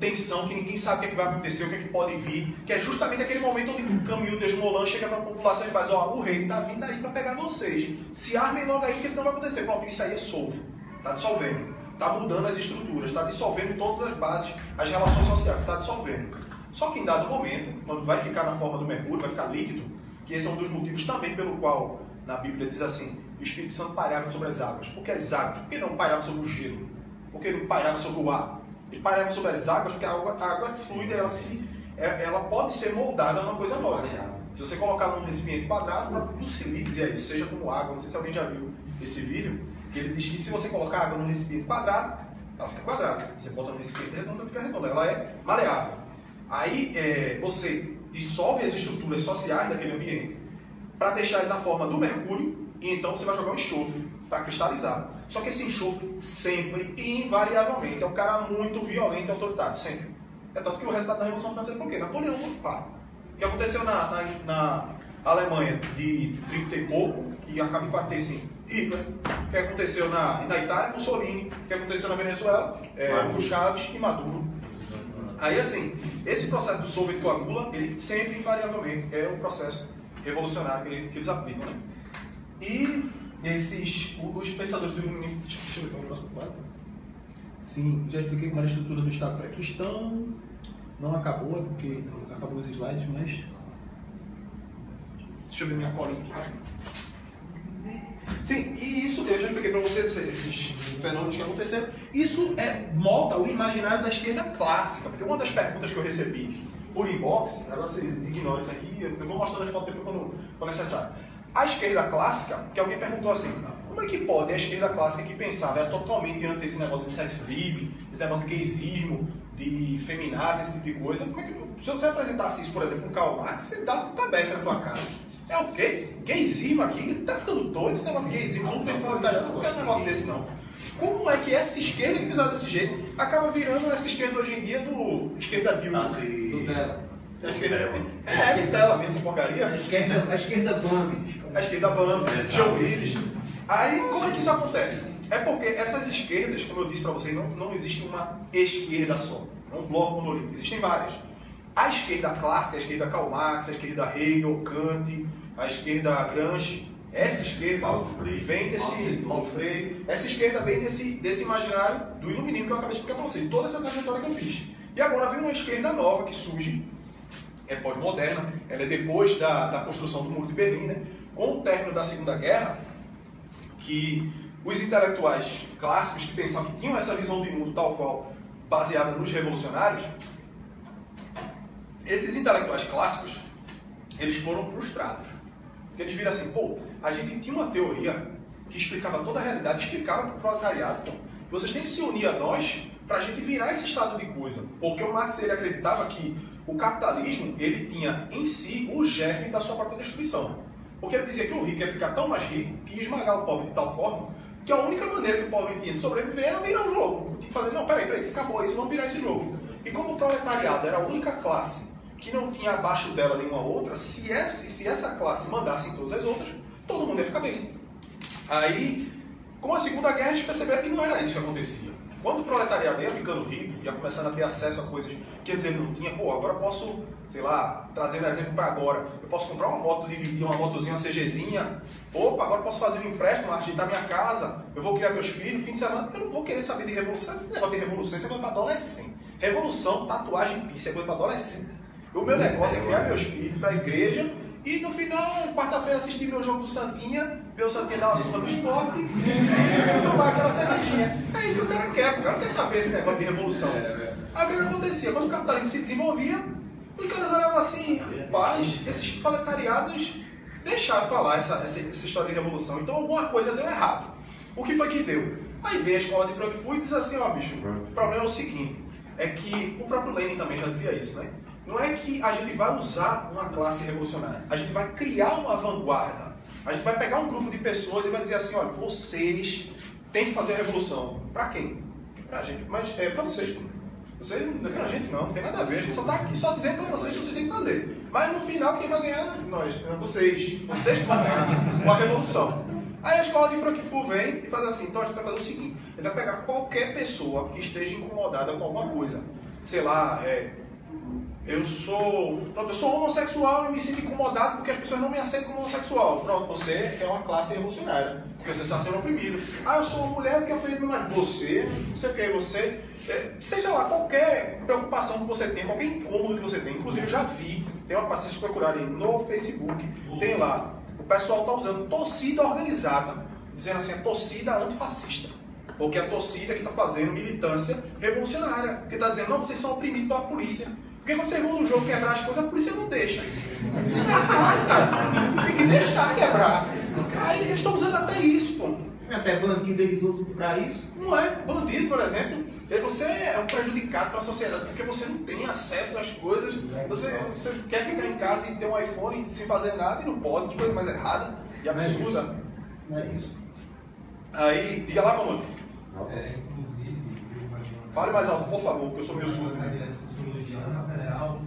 tensão que ninguém sabe o que, é que vai acontecer, o que, é que pode vir, que é justamente aquele momento onde o Camilo Desmoulins chega para a população e faz: o rei está vindo aí para pegar vocês, se armem logo aí, porque senão vai acontecer. Pronto, isso aí é solve, está dissolvendo, está mudando as estruturas, está dissolvendo todas as bases, as relações sociais, está dissolvendo. Só que em dado momento, quando vai ficar na forma do mercúrio, vai ficar líquido, que esse é um dos motivos também pelo qual na Bíblia diz assim: o Espírito Santo pairava sobre as águas. Por que as águas? Por que não pairava sobre o gelo? Por que não pairava sobre o ar? Ele pairava sobre as águas porque a água é fluida, ela pode ser moldada numa coisa nova. Se você colocar num recipiente quadrado, tudo se liga, isso, seja como água. Não sei se alguém já viu esse vídeo, que ele diz que se você colocar água num recipiente quadrado, ela fica quadrada. Você bota num recipiente redondo, ela fica redonda. Ela é maleável. Aí você dissolve as estruturas sociais daquele ambiente para deixar ele na forma do mercúrio, e então você vai jogar um enxofre para cristalizar. Só que esse enxofre sempre e invariavelmente é um cara muito violento e autoritário, sempre. É tanto que o resultado da Revolução Francesa foi o quê? Napoleão ocupar. O que aconteceu na Alemanha de 30 e pouco, que acaba em 45, Hitler. O que aconteceu na Itália, Mussolini. O que aconteceu na Venezuela, Hugo Chávez e Maduro. Aí assim, esse processo do solve et coagula, ele sempre invariavelmente é o processo revolucionário que eles aplicam, né? E os pensadores do iluminismo... Deixa eu ver o próximo quadro. Sim, já expliquei como era a estrutura do Estado pré-cristão. Não acabou, porque acabou os slides, mas... Deixa eu ver minha colinha aqui. Sim, e isso, eu já expliquei para vocês esses fenômenos que aconteceram. Isso molda o imaginário da esquerda clássica, porque uma das perguntas que eu recebi por inbox, agora vocês ignoram isso aqui, eu vou mostrando as fotos depois quando for necessário. A esquerda clássica, que alguém perguntou assim: como é que pode a esquerda clássica que pensava, era totalmente antes desse negócio de sex lib, esse negócio de gaysismo, de feminazi, esse tipo de coisa, como é que, se você apresentasse isso, por exemplo, com Karl Marx, ele dá um tabefe na tua cara. É o quê? Gaysismo aqui? Tá ficando doido esse negócio de gaysismo, não tem proletariado, não quero um negócio desse não. Como é que essa esquerda que pisava desse jeito acaba virando essa esquerda hoje em dia do esquerda Dilma? Tutela. A esquerda tutela mesmo, essa porcaria. A esquerda Bambi. A esquerda Bambi, João Willis. Aí, como é que isso acontece? É porque essas esquerdas, como eu disse para vocês, não existe uma esquerda só. É um bloco monolítico. Existem várias. A esquerda clássica, a esquerda Karl Marx, a esquerda Hegel, Kant, a esquerda Gramsci, essa esquerda vem desse Paulo Freire, essa esquerda vem desse imaginário do iluminismo que eu acabei de explicar para vocês, toda essa trajetória que eu fiz. E agora vem uma esquerda nova que surge, é pós-moderna, ela é depois da construção do Muro de Berlim, né? Com o término da Segunda Guerra, que os intelectuais clássicos que pensavam que tinham essa visão de mundo tal qual baseada nos revolucionários, esses intelectuais clássicos, eles foram frustrados. Porque eles viram assim, pô, a gente tinha uma teoria que explicava toda a realidade, explicava para o proletariado, então, vocês têm que se unir a nós para a gente virar esse estado de coisa. Porque o Marx, ele acreditava que o capitalismo, ele tinha em si o germe da sua própria destruição. Porque ele dizia que o rico ia ficar tão mais rico que ia esmagar o pobre de tal forma que a única maneira que o pobre tinha de sobreviver era virar o jogo. Tinha que fazer, não, peraí, acabou isso, vamos virar esse jogo. E como o proletariado era a única classe que não tinha abaixo dela nenhuma outra, se essa classe mandasse em todas as outras, todo mundo ia ficar bem. Aí, com a Segunda Guerra, eles perceberam que não era isso que acontecia. Quando o proletariado ia ficando rico, ia começando a ter acesso a coisas que antes ele não tinha, pô, agora eu posso, sei lá, trazendo exemplo para agora, eu posso comprar uma moto, dividir uma motozinha, uma CGzinha, opa, agora eu posso fazer um empréstimo, ajeitar minha casa, eu vou criar meus filhos, fim de semana, eu não vou querer saber de revolução, esse negócio de revolução, isso é coisa para adolescente. Revolução, tatuagem, isso é coisa para adolescente. O meu negócio é criar meus filhos para a igreja e no final, quarta-feira, assistir meu jogo do Santinha, ver o Santinha dar uma surra no esporte e tomar aquela cervejinha. É isso que o cara quer, o cara não quer saber esse negócio de revolução. Aí o que acontecia? Quando o capitalismo se desenvolvia, os caras olhavam assim, rapaz, esses proletariados deixaram para lá essa história de revolução, então alguma coisa deu errado. O que foi que deu? Aí vem a escola de Frankfurt e diz assim, ó bicho, o problema é o seguinte, é que o próprio Lenin também já dizia isso, né? Não é que a gente vai usar uma classe revolucionária, a gente vai criar uma vanguarda. A gente vai pegar um grupo de pessoas e vai dizer assim, olha, vocês têm que fazer a revolução. Para quem? Para a gente. Mas é para vocês. Vocês não é para a gente não tem nada a ver. A gente só está aqui só dizendo para vocês que vocês têm que fazer. Mas no final quem vai ganhar? Nós. Vocês. Vocês que vão ganhar com a revolução. Aí a escola de Frankfurt vem e faz assim, então a gente vai fazer o seguinte, ele vai pegar qualquer pessoa que esteja incomodada com alguma coisa. Sei lá, eu sou homossexual e me sinto incomodado porque as pessoas não me aceitam como homossexual. Pronto, você é uma classe revolucionária, porque você está sendo oprimido. Ah, eu sou uma mulher que apanhei meu marido. Você, não sei o que, você... seja lá, qualquer preocupação que você tenha, qualquer incômodo que você tenha. Inclusive, eu já vi, tem uma passagem procurarem no Facebook, tem lá, o pessoal está usando torcida organizada, dizendo assim, a torcida antifascista. Porque a torcida que está fazendo militância revolucionária, que está dizendo, não, vocês são oprimidos pela polícia. Porque quando você vão no jogo quebrar as coisas, a polícia não deixa. Tem que deixar quebrar. Aí eles estão usando até isso, pô. Até bandido eles usam para isso. Não é? Bandido, por exemplo, você é um prejudicado para a sociedade porque você não tem acesso às coisas. Você quer ficar em casa e ter um iPhone sem fazer nada e não pode, que coisa mais errada e absurda. Não é isso. Aí, diga lá, Mamuto. Inclusive, fale mais alto, por favor, porque eu sou meio surdo. Na Federal,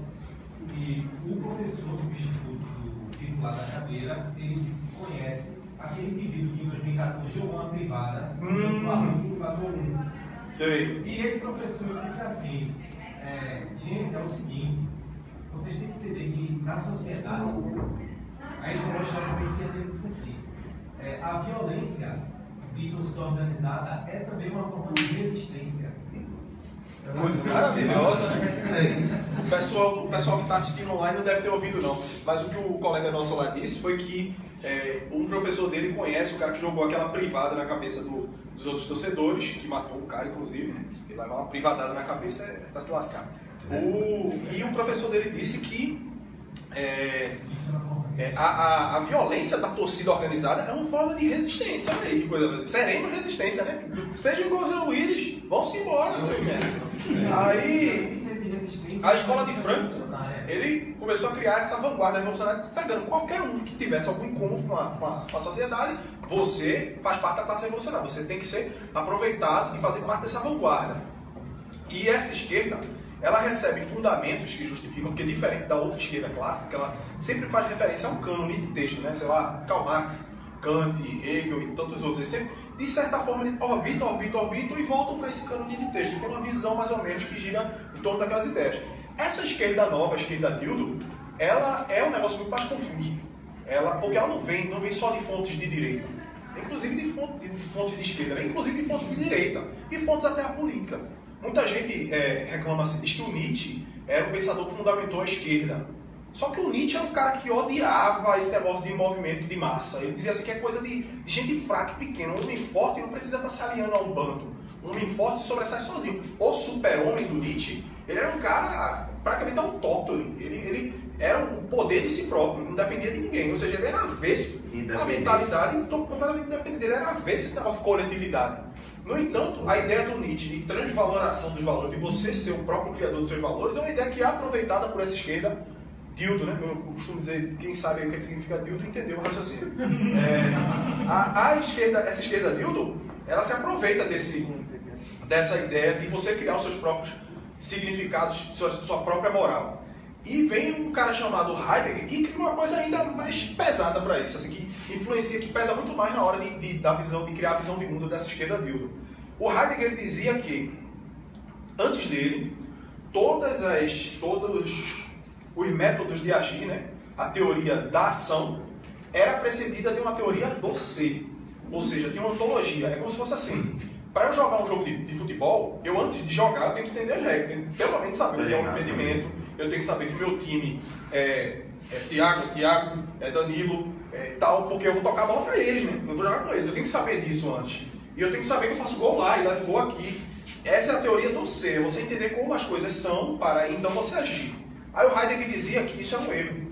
e o professor substituto do titular da cadeira, ele disse que conhece aquele indivíduo que em 2014 jogou uma privada no aluno 4-1. Sei. E esse professor disse assim, gente, é o seguinte, vocês têm que entender que na sociedade, aí ele falou a história conhecida dele, disse assim, a violência dita organizada é também uma forma de resistência. Coisa maravilhosa, né? O pessoal que está assistindo online não deve ter ouvido não, mas o que o colega nosso lá disse foi que um professor dele conhece o cara que jogou aquela privada na cabeça dos outros torcedores, que matou o cara inclusive, né? Ele levar uma privadada na cabeça para se lascar. E o professor dele disse que a violência da torcida organizada é uma forma de resistência, né? De coisa, serena resistência, né? Seja igual os Willis, vão-se embora, seu merda. Aí, a escola de Frankfurt, ele começou a criar essa vanguarda revolucionária, pegando qualquer um que tivesse algum incômodo com a sociedade, você faz parte da classe revolucionária, você tem que ser aproveitado e fazer parte dessa vanguarda. E essa esquerda, ela recebe fundamentos que justificam, porque diferente da outra esquerda clássica, ela sempre faz referência a um cânone de texto, né? Sei lá, Karl Marx, Kant, Hegel e tantos outros. Eles sempre, de certa forma, eles orbitam e voltam para esse cânone de texto. Tem uma visão mais ou menos que gira em torno daquelas ideias. Essa esquerda nova, a esquerda dildo, ela é um negócio muito mais confuso. porque ela não vem só de fontes de direita, inclusive de fontes de esquerda, inclusive de fontes de direita, e fontes até a política. Muita gente reclama assim, diz que o Nietzsche era um pensador que fundamentou a esquerda. Só que o Nietzsche era um cara que odiava esse negócio de movimento de massa. Ele dizia assim que é coisa de gente fraca e pequena. Um homem forte não precisa estar se aliando a um bando. Um homem forte se sobressai sozinho. O super-homem do Nietzsche, ele era um cara praticamente autóctone. Ele era o poder de si próprio, não dependia de ninguém. Ou seja, ele era avesso. A mentalidade completamente independente. Ele era avesso a esse negócio de coletividade. No entanto, a ideia do Nietzsche de transvaloração dos valores, de você ser o próprio criador dos seus valores, é uma ideia que é aproveitada por essa esquerda dildo, né? Eu costumo dizer, quem sabe o que significa dildo entendeu o raciocínio. Essa esquerda dildo, ela se aproveita dessa ideia de você criar os seus próprios significados, sua própria moral. E vem um cara chamado Heidegger e cria uma coisa ainda mais pesada para isso, assim, que influencia, que pesa muito mais na hora de criar a visão de mundo dessa esquerda dildo. O Heidegger dizia que, antes dele, todos os métodos de agir, né, a teoria da ação, era precedida de uma teoria do ser. Ou seja, tinha uma ontologia. É como se fosse assim. Para eu jogar um jogo de futebol, eu antes de jogar, eu tenho que entender as regras. Tenho que, pelo menos, saber o que é um impedimento. Eu tenho que saber que o meu time é Thiago, é Danilo, tal, porque eu vou tocar a bola para eles, né? Eu vou jogar com eles. Eu tenho que saber disso antes. E eu tenho que saber que eu faço gol lá e levo gol aqui. Essa é a teoria do ser. Você entender como as coisas são para então você agir. Aí o Heidegger dizia que isso é um erro.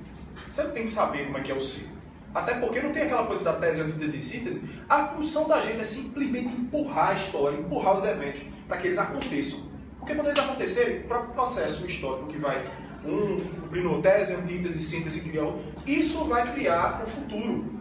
Você não tem que saber como é que é o ser. Até porque não tem aquela coisa da tese, antítese e síntese. A função da gente é simplesmente empurrar a história, empurrar os eventos, para que eles aconteçam. Porque quando eles acontecerem, o próprio processo histórico que vai cumprindo tese, antítese, síntese, criar, isso vai criar o futuro.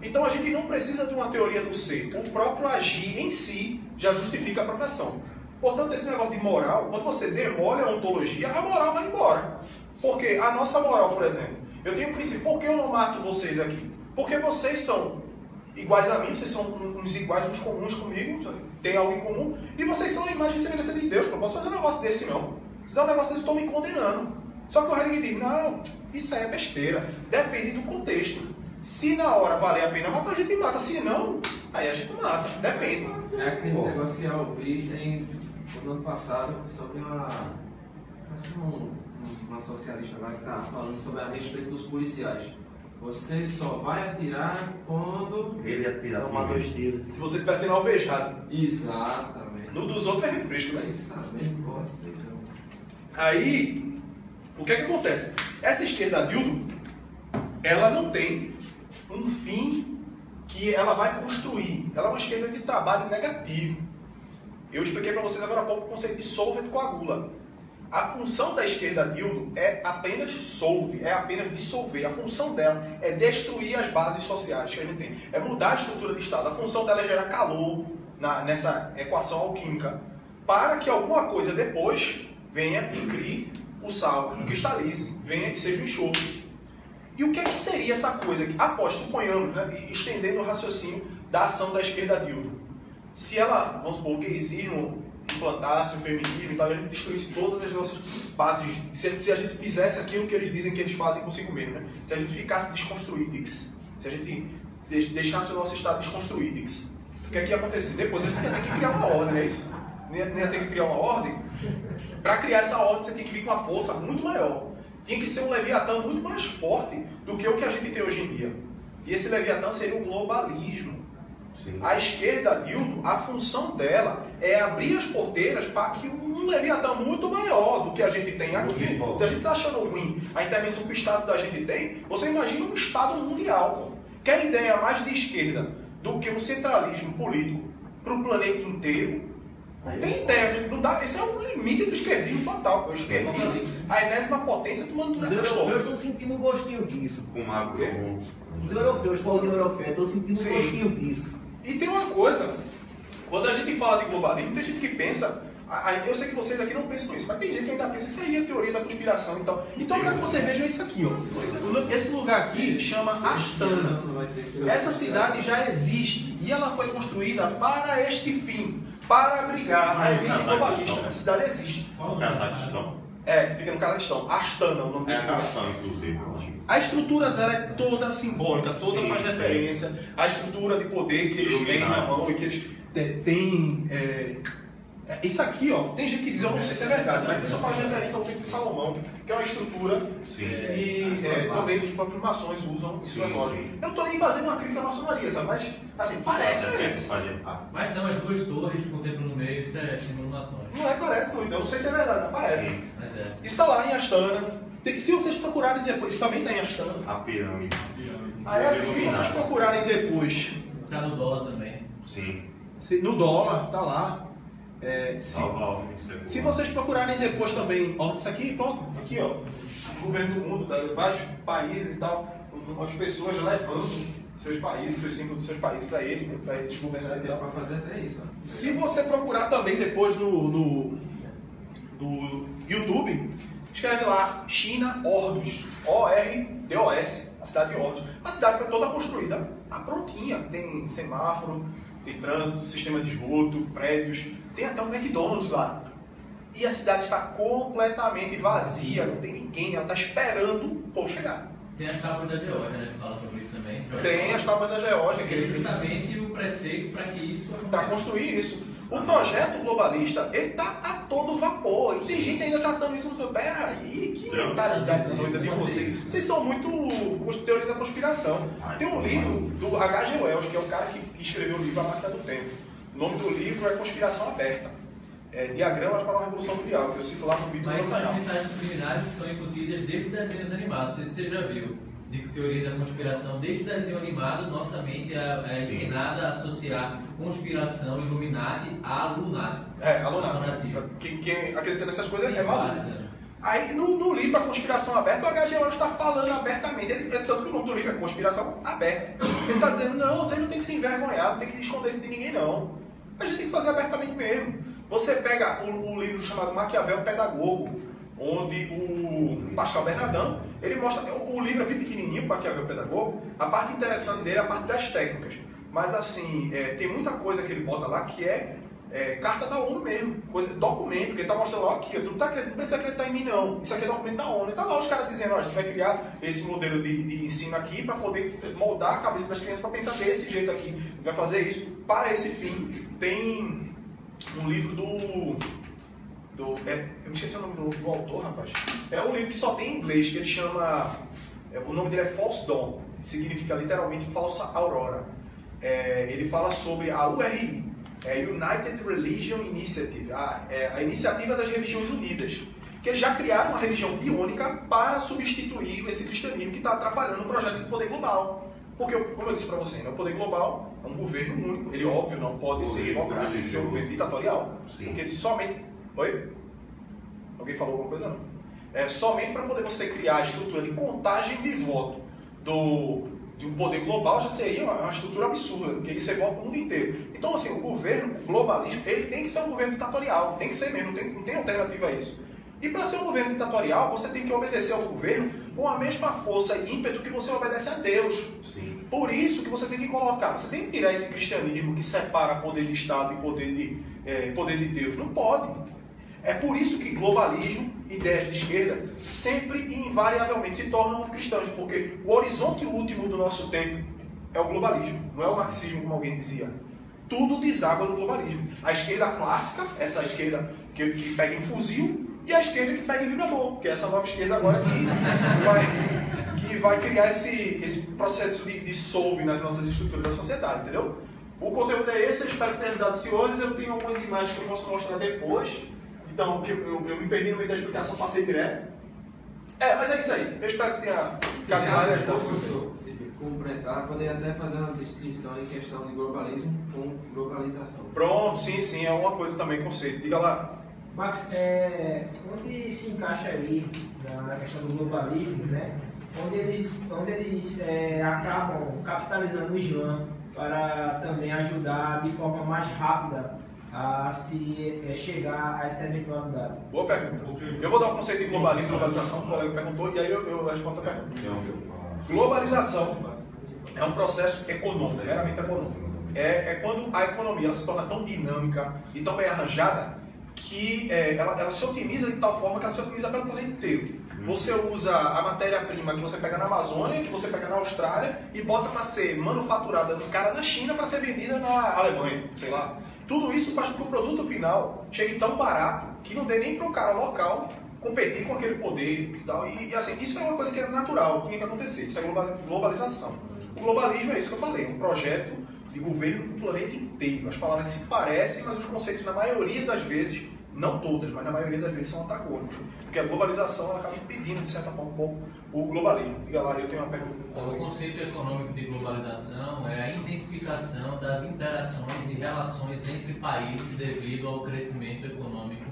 Então a gente não precisa de uma teoria do ser. O próprio agir em si já justifica a própria ação. Portanto, esse negócio de moral, quando você demole a ontologia, a moral vai embora. Porque a nossa moral, por exemplo, eu tenho um princípio, por que eu não mato vocês aqui? Porque vocês são iguais a mim, vocês são uns iguais, uns comuns comigo, tem algo em comum, e vocês são a imagem e semelhança de Deus. Eu não posso fazer um negócio desse, não. Se fizer um negócio desse, eu estou me condenando. Só que o Heidegger diz, não, isso aí é besteira, depende do contexto. Se na hora valer a pena matar, a gente mata, se não, aí a gente mata, depende. É aquele negócio que eu vi no ano passado sobre uma socialista lá que estava falando sobre a respeito dos policiais. Você só vai atirar quando ele atirar tomar 2 tiros. Se você estiver sendo alvejado. Exatamente. No dos outros é refresco, né? Aí, o que é que acontece? Essa esquerda dildo, ela não tem um fim que ela vai construir. Ela é uma esquerda de trabalho negativo. Eu expliquei para vocês agora há pouco o conceito de solve e coagula. A função da esquerda dildo é apenas solve, é apenas dissolver. A função dela é destruir as bases sociais que a gente tem. É mudar a estrutura de Estado. A função dela é gerar calor nessa equação alquímica para que alguma coisa depois venha e crie o sal, cristalize, venha e seja um enxofre. E o que é que seria essa coisa? Após, suponhamos, né, estendendo o raciocínio da ação da esquerda dildo. Se ela, vamos supor, o gaysismo implantasse o feminismo e tal, a gente destruísse todas as nossas bases, se a gente fizesse aquilo que eles dizem que eles fazem consigo mesmo, né? Se a gente ficasse desconstruídix, se a gente deixasse o nosso estado desconstruídix, o que é que ia acontecer? Depois a gente ia ter que criar uma ordem, não é isso? Não ia ter que criar uma ordem? Para criar essa ordem você tem que vir com uma força muito maior. Tinha que ser um Leviatã muito mais forte do que o que a gente tem hoje em dia. E esse Leviatã seria o globalismo. Sim. A esquerda dildo, a função dela é abrir as porteiras para que um Leviatã muito maior do que a gente tem aqui. Se a gente está achando ruim a intervenção que o Estado da gente tem, você imagina um Estado mundial. Quer ideia mais de esquerda do que um centralismo político para o planeta inteiro? Não tem ideia, não dá, esse é o limite do esquerdismo total. O esquerdismo, a enésima potência tomando durante Os europeus estão sentindo um gostinho disso. Com mago. Os europeus, a União Europeia, estão sentindo um gostinho disso. E tem uma coisa, quando a gente fala de globalismo, tem gente que pensa, eu sei que vocês aqui não pensam isso, mas tem gente que ainda pensa, isso aí é a teoria da conspiração e tal. Então eu quero que vocês vejam isso aqui, ó. Esse lugar aqui chama Astana. Essa cidade já existe e ela foi construída para este fim, para abrigar a elite globalista. Essa cidade existe. Cazaquistão. Fica no Cazaquistão. Astana, o nome desse lugar. Cazaquistão, inclusive. A estrutura dela é toda simbólica, toda Sim, faz sim. referência à estrutura de poder que eles têm na mão e que eles têm. Isso aqui, ó, tem gente que diz, eu não sei se é verdade, mas isso faz referência ao tempo de Salomão, que é uma estrutura e também os próprios maçons usam isso agora. Eu não estou nem fazendo uma crítica à maçonaria, sabe? Mas, assim, parece. Mas são as duas torres com o templo no meio, isso é símbolo maçônico. Não é, parece muito, eu não sei se é verdade, mas parece. Mas é. Isso está lá em Astana. Se vocês procurarem depois, isso também está em Astana. A pirâmide. Se vocês procurarem depois. Tá no dólar também. Sim. No dólar, tá lá. Se vocês procurarem depois também, ó, isso aqui, pronto, aqui ó, o governo do mundo, vários países e tal, as pessoas levando seus países, seus símbolos dos seus países para eles governarem. Dá para fazer até isso. Ó. Se você procurar também depois no YouTube, escreve lá China Ordos, O-R-D-O-S, a cidade de Ordos. A cidade foi toda construída, tá prontinha, tem semáforo, tem trânsito, sistema de esgoto, prédios, tem até um McDonald's lá. E a cidade está completamente vazia, não tem ninguém, ela está esperando o povo chegar. Tem as tábuas da Geórgia, né, que fala sobre isso também. Tem as tábuas da Geórgia. Que é justamente o preceito para que isso aconteça. Para construir isso. O projeto globalista, ele está a todo vapor. E tem gente ainda tratando isso no seu pé. Aí, que mentalidade doida de vocês. Vocês são muito teoria da conspiração. Tem um livro do H.G. Wells, que é o cara que escreveu o livro A Máquina do Tempo. O nome do livro é Conspiração Aberta. Diagramas para uma Revolução Mundial, que eu cito lá no vídeo. Mas são as mensagens subliminares que são incutidas desde os desenhos animados. Não sei se você já viu. De teoria da conspiração, desde o desenho animado, nossa mente é ensinada a associar conspiração Illuminati a lunático. A lunático. Quem acredita nessas coisas é maluco. Aí no livro A Conspiração Aberta, o H.G. Wells está falando abertamente. Tanto que o nome do livro é Conspiração Aberta. Ele está dizendo, não, você não tem que se envergonhar, não tem que esconder isso de ninguém, não. A gente tem que fazer abertamente mesmo. Você pega o livro chamado Maquiavel Pedagogo, onde o Pascal Bernardin, ele mostra, o livro é bem pequenininho, Maquiavel Pedagogo, a parte interessante dele é a parte das técnicas. Mas assim, tem muita coisa que ele bota lá que é carta da ONU mesmo, documento, que ele está mostrando lá aqui, não precisa acreditar em mim não, isso aqui é documento da ONU. Está lá os caras dizendo, a gente vai criar esse modelo de ensino aqui para poder moldar a cabeça das crianças para pensar desse jeito aqui, vai fazer isso para esse fim. Tem um livro eu me esqueci o nome do autor, rapaz. É um livro que só tem em inglês, que ele chama... o nome dele é False Dawn, significa literalmente falsa aurora. Ele fala sobre a URI, United Religion Initiative, a iniciativa das religiões unidas, que eles já criaram uma religião biônica para substituir esse cristianismo que está atrapalhando o projeto do poder global. Porque, como eu disse para você, o poder global é um governo único, ele óbvio não pode ser democrático, tem que ser um governo ditatorial, porque ele somente... Oi? Alguém falou alguma coisa? Não. Somente para poder você criar a estrutura de contagem de voto de um poder global já seria uma estrutura absurda, porque você vota o mundo inteiro. Então, assim, o governo globalista, ele tem que ser um governo ditatorial, tem que ser mesmo, não tem alternativa a isso. E para ser um governo ditatorial, você tem que obedecer ao governo com a mesma força e ímpeto que você obedece a Deus. Sim. Por isso que você tem que colocar, você tem que tirar esse cristianismo que separa poder de Estado e poder de Deus. Não pode. É por isso que globalismo, ideias de esquerda, sempre e invariavelmente se tornam cristãos, porque o horizonte último do nosso tempo é o globalismo, não é o marxismo, como alguém dizia. Tudo deságua no globalismo. A esquerda clássica, essa esquerda que pega em fuzil, e a esquerda que pega em vibrador, que é essa nova esquerda agora que vai criar esse processo de dissolve nas nossas estruturas da sociedade, entendeu? O conteúdo é esse, eu espero que tenha ajudado os senhores. Eu tenho algumas imagens que eu posso mostrar depois. Então, eu me perdi no meio da explicação, passei direto. Mas é isso aí. Eu espero que tenha se completar, poderia até fazer uma distinção em questão de globalismo com globalização. Pronto, sim, é uma coisa também, conceito. Diga lá. Max, onde se encaixa aí na questão do globalismo, né? Onde eles acabam capitalizando o Islã para também ajudar de forma mais rápida a se chegar a essa eventualidade? Boa pergunta. Eu vou dar um conceito de globalismo, globalização, que o colega perguntou, e aí eu respondo a pergunta. Globalização é um processo econômico, meramente econômico. É quando a economia ela se torna tão dinâmica e tão bem arranjada que ela se otimiza de tal forma que ela se otimiza pelo planeta inteiro. Você usa a matéria-prima que você pega na Amazônia, que você pega na Austrália e bota para ser manufaturada do cara na China para ser vendida na Alemanha, sei lá. Tudo isso faz com que o produto final chegue tão barato que não dê nem para o cara local competir com aquele poder e tal. E assim, isso é uma coisa que era natural, tinha que acontecer. Isso é globalização. O globalismo é isso que eu falei, um projeto de governo do planeta inteiro. As palavras se parecem, mas os conceitos, na maioria das vezes, não todas, mas na maioria das vezes são antagônicos. Porque a globalização ela acaba impedindo, de certa forma, um pouco o globalismo. Diga lá, eu tenho uma pergunta. O conceito econômico de globalização é a intensificação das interações e relações entre países devido ao crescimento econômico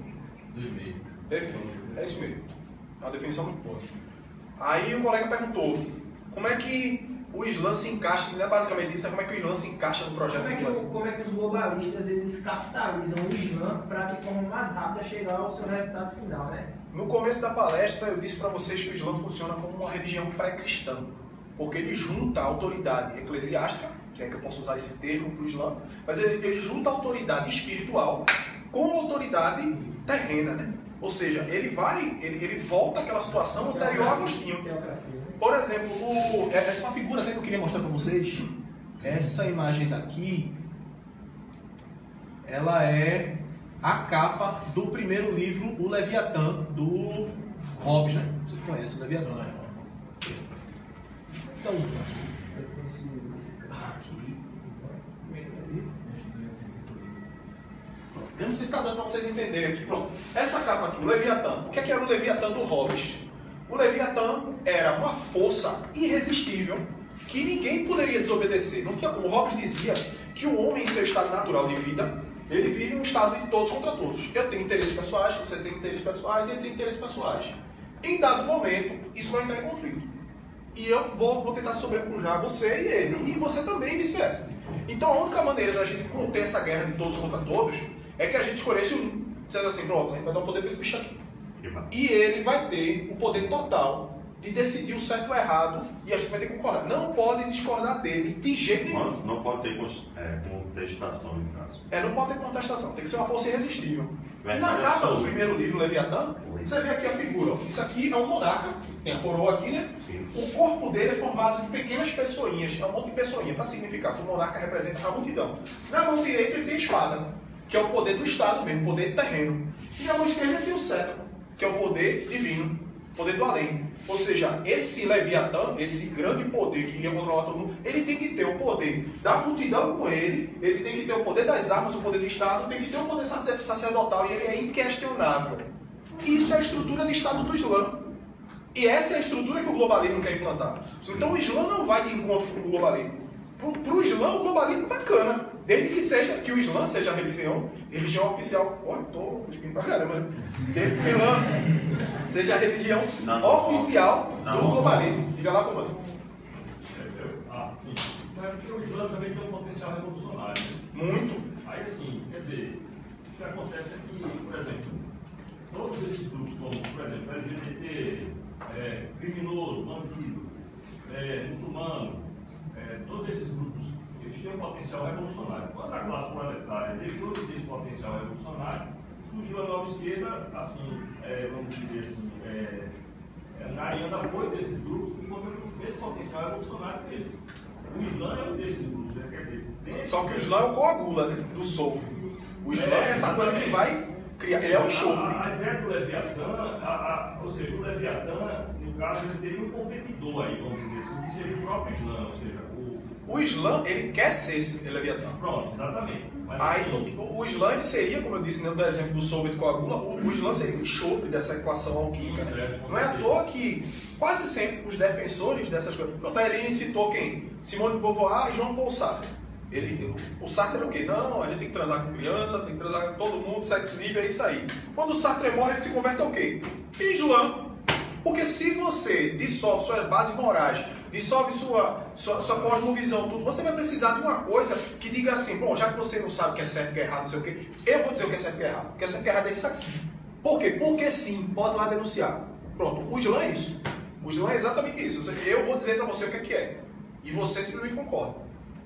dos mesmos. Perfeito, é isso mesmo. É uma definição muito boa. Aí o colega perguntou, como é que o Islã se encaixa, não é basicamente isso, é como é que o Islã se encaixa no projeto. Como é que os globalistas eles capitalizam o Islã para de forma mais rápida chegar ao seu resultado final, né? No começo da palestra eu disse para vocês que o Islã funciona como uma religião pré-cristã, porque ele junta a autoridade eclesiástica, se é que eu posso usar esse termo para o Islã, mas ele junta a autoridade espiritual com a autoridade terrena, né? Ou seja, ele volta àquela situação anterior a Agostinho. Por exemplo, essa é uma figura até que eu queria mostrar para vocês. Essa imagem daqui, ela é a capa do primeiro livro, O Leviatã, do Hobbes, né? Você conhece o Leviatã, né? Então, aqui. Eu não sei se está dando para vocês entenderem aqui. Pronto. Essa capa aqui, o Leviatã. O que era o Leviatã do Hobbes? O Leviatã era uma força irresistível que ninguém poderia desobedecer. Não tinha como. O Hobbes dizia que o homem, em seu estado natural de vida, ele vive um estado de todos contra todos. Eu tenho interesses pessoais, você tem interesses pessoais e ele tem interesses pessoais. Em dado momento, isso vai entrar em conflito. E eu vou tentar sobrepujar você e ele, e você também e vice-versa. Então a única maneira da gente conter essa guerra de todos contra todos é que a gente escolhesse um. Dizendo assim, pronto, a gente vai dar o poder para esse bicho aqui. E ele vai ter o poder total de decidir o certo ou o errado, e a gente vai ter que concordar. Não pode discordar dele de jeito nenhum. Não pode ter contestação, no caso. Não pode ter contestação, tem que ser uma força irresistível. E na capa do primeiro livro, Leviatã, você vê aqui a figura. Isso aqui é um monarca, tem a coroa aqui, né? Sim. O corpo dele é formado de pequenas pessoinhas, é um monte de pessoinha, para significar que o monarca representa a multidão. Na mão direita ele tem a espada, que é o poder do Estado mesmo, o poder terreno. E na mão esquerda ele tem o cetro, que é o poder divino, o poder do além. Ou seja, esse Leviatã, esse grande poder que iria controlar todo mundo, ele tem que ter o poder da multidão com ele tem que ter o poder das armas, o poder do Estado, tem que ter o poder sacerdotal, e ele é inquestionável. Isso é a estrutura de Estado do Islã. E essa é a estrutura que o globalismo quer implantar. Então o Islã não vai de encontro com o globalismo. Para o Islã, o globalismo é bacana. Desde que o Islã seja a religião oficial. Olha, estou cuspindo pra caramba, né? Desde que o Islã seja a religião oficial do globalismo. Diga lá, comando. Sim. Mas porque o Islã também tem um potencial revolucionário. Né? Muito. Aí, assim, quer dizer, o que acontece é que, por exemplo, todos esses grupos, como, por exemplo, LGBT, criminoso, bandido, muçulmano, todos esses grupos, eles têm um potencial revolucionário. Quando a classe proletária deixou de ter esse potencial revolucionário, surgiu a nova esquerda, assim, vamos dizer assim, angariando apoio desses grupos, por conta desse potencial revolucionário deles. O Islã é um desses grupos, né? Quer dizer, só que o Islã é o coagula, né? Do sol. O Islã é essa coisa que vai criar, ele é o enxofre. A ideia do Leviatã, ou seja, o Leviatã, no caso, ele teria um competidor aí, vamos dizer assim, que seria o próprio Islã, ou seja, o Islã, ele quer ser esse Leviatã. Pronto, exatamente. Mas aí, o Islã, ele seria, como eu disse, né, do exemplo do Soviet coagula, o Islã seria o enxofre dessa equação alquímica. Não é à toa que quase sempre os defensores dessas coisas... O Tairine citou quem? Simone de Beauvoir e Jean Paul Sartre. O Sartre era o quê? Não, a gente tem que transar com criança, tem que transar com todo mundo, sexo livre, é isso aí. Quando o Sartre morre, ele se converte ao quê? Islã. Porque se você dissolve suas bases morais, dissolve sua cosmovisão, tudo, você vai precisar de uma coisa que diga assim, bom, já que você não sabe o que é certo e o que é errado, não sei o quê, eu vou dizer o que é certo e o que é errado. O que é certo e o que é errado é isso aqui. Por quê? Porque sim, pode lá denunciar. Pronto, o Islã é isso. O Islã é exatamente isso. Eu vou dizer para você o que é. E você simplesmente concorda.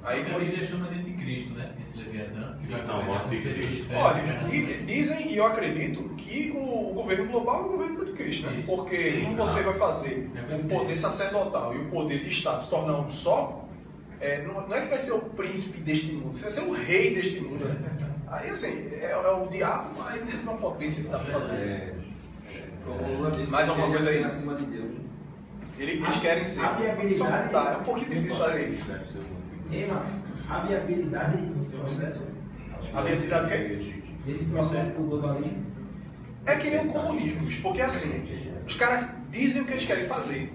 Aí, a Bíblia chama de anticristo, né? Esse Leviatã, que vai Então, governar com anticristo. seres de ferro, olha, né? dizem e eu acredito que o governo global é o governo do anticristo, né? Isso. Porque Sim, como você vai fazer É o poder sacerdotal e o poder de Estado se tornar um só, não é que vai ser o príncipe deste mundo, você vai ser o rei deste mundo, né? Aí assim, é o diabo, mas mesmo uma potência está potência. Como o Lula disse, Mais alguma coisa aí? acima de Deus. Eles querem ser. A viabilidade- Só que tá, é um pouquinho difícil fazer isso. Ei, Max, a viabilidade nesse processo, A viabilidade o quê? nesse processo do globalismo, É que nem o comunismo, porque assim, os caras dizem o que eles querem fazer.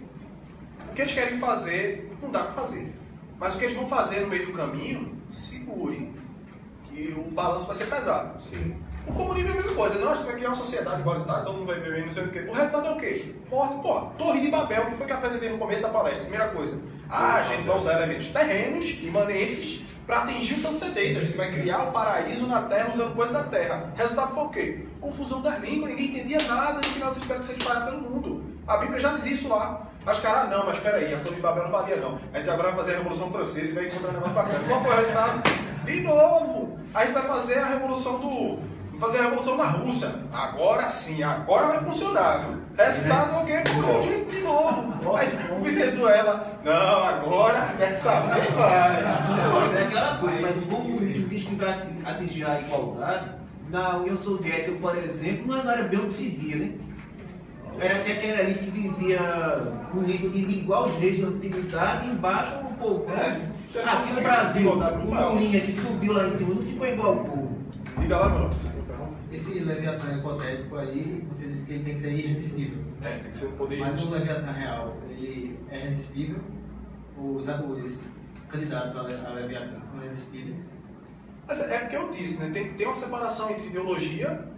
O que eles querem fazer, não dá para fazer. Mas o que eles vão fazer no meio do caminho, segure. Que o balanço vai ser pesado. Sim. O comunismo é a mesma coisa. Não, a gente vai criar uma sociedade igualitária, todo mundo vai beber, não sei o quê. O resultado é o quê? Morte, pô. Torre de Babel, que foi que eu apresentei no começo da palestra. Primeira coisa. A gente vai usar elementos terrenos, imanentes, para atingir o transcendente. A gente vai criar o paraíso na Terra usando coisas da Terra. O resultado foi o quê? Confusão das línguas, ninguém entendia nada, no final você espera que seja espalhado pelo mundo. A Bíblia já diz isso lá. Mas caras, não, mas peraí, a Torre de Babel não valia não. A gente agora vai fazer a Revolução Francesa e vai encontrar um negócio bacana. Qual foi o resultado? De novo! A gente vai fazer a Revolução na Rússia. Agora sim, agora vai funcionar. Viu? Resultado é o quê? Morreu gente de novo. Aí Venezuela, não, agora dessa vez vai. É aquela coisa, mas o comunismo diz que vai atingir a igualdade. Na União Soviética, por exemplo, não era bem onde se via, né? Era até aquela elite que vivia no nível de igual os reis da antiguidade e embaixo o povo. Aqui no Brasil, o Lulinha que subiu lá em cima não ficou igual ao povo. Diga lá, meu nome. esse Leviatã hipotético aí, você disse que ele tem que ser irresistível. Tem que ser um poder Mas irresistível. o Leviatã real, ele é resistível? Os candidatos a Leviatã são resistíveis? Mas é porque eu disse, né? Tem uma separação entre ideologia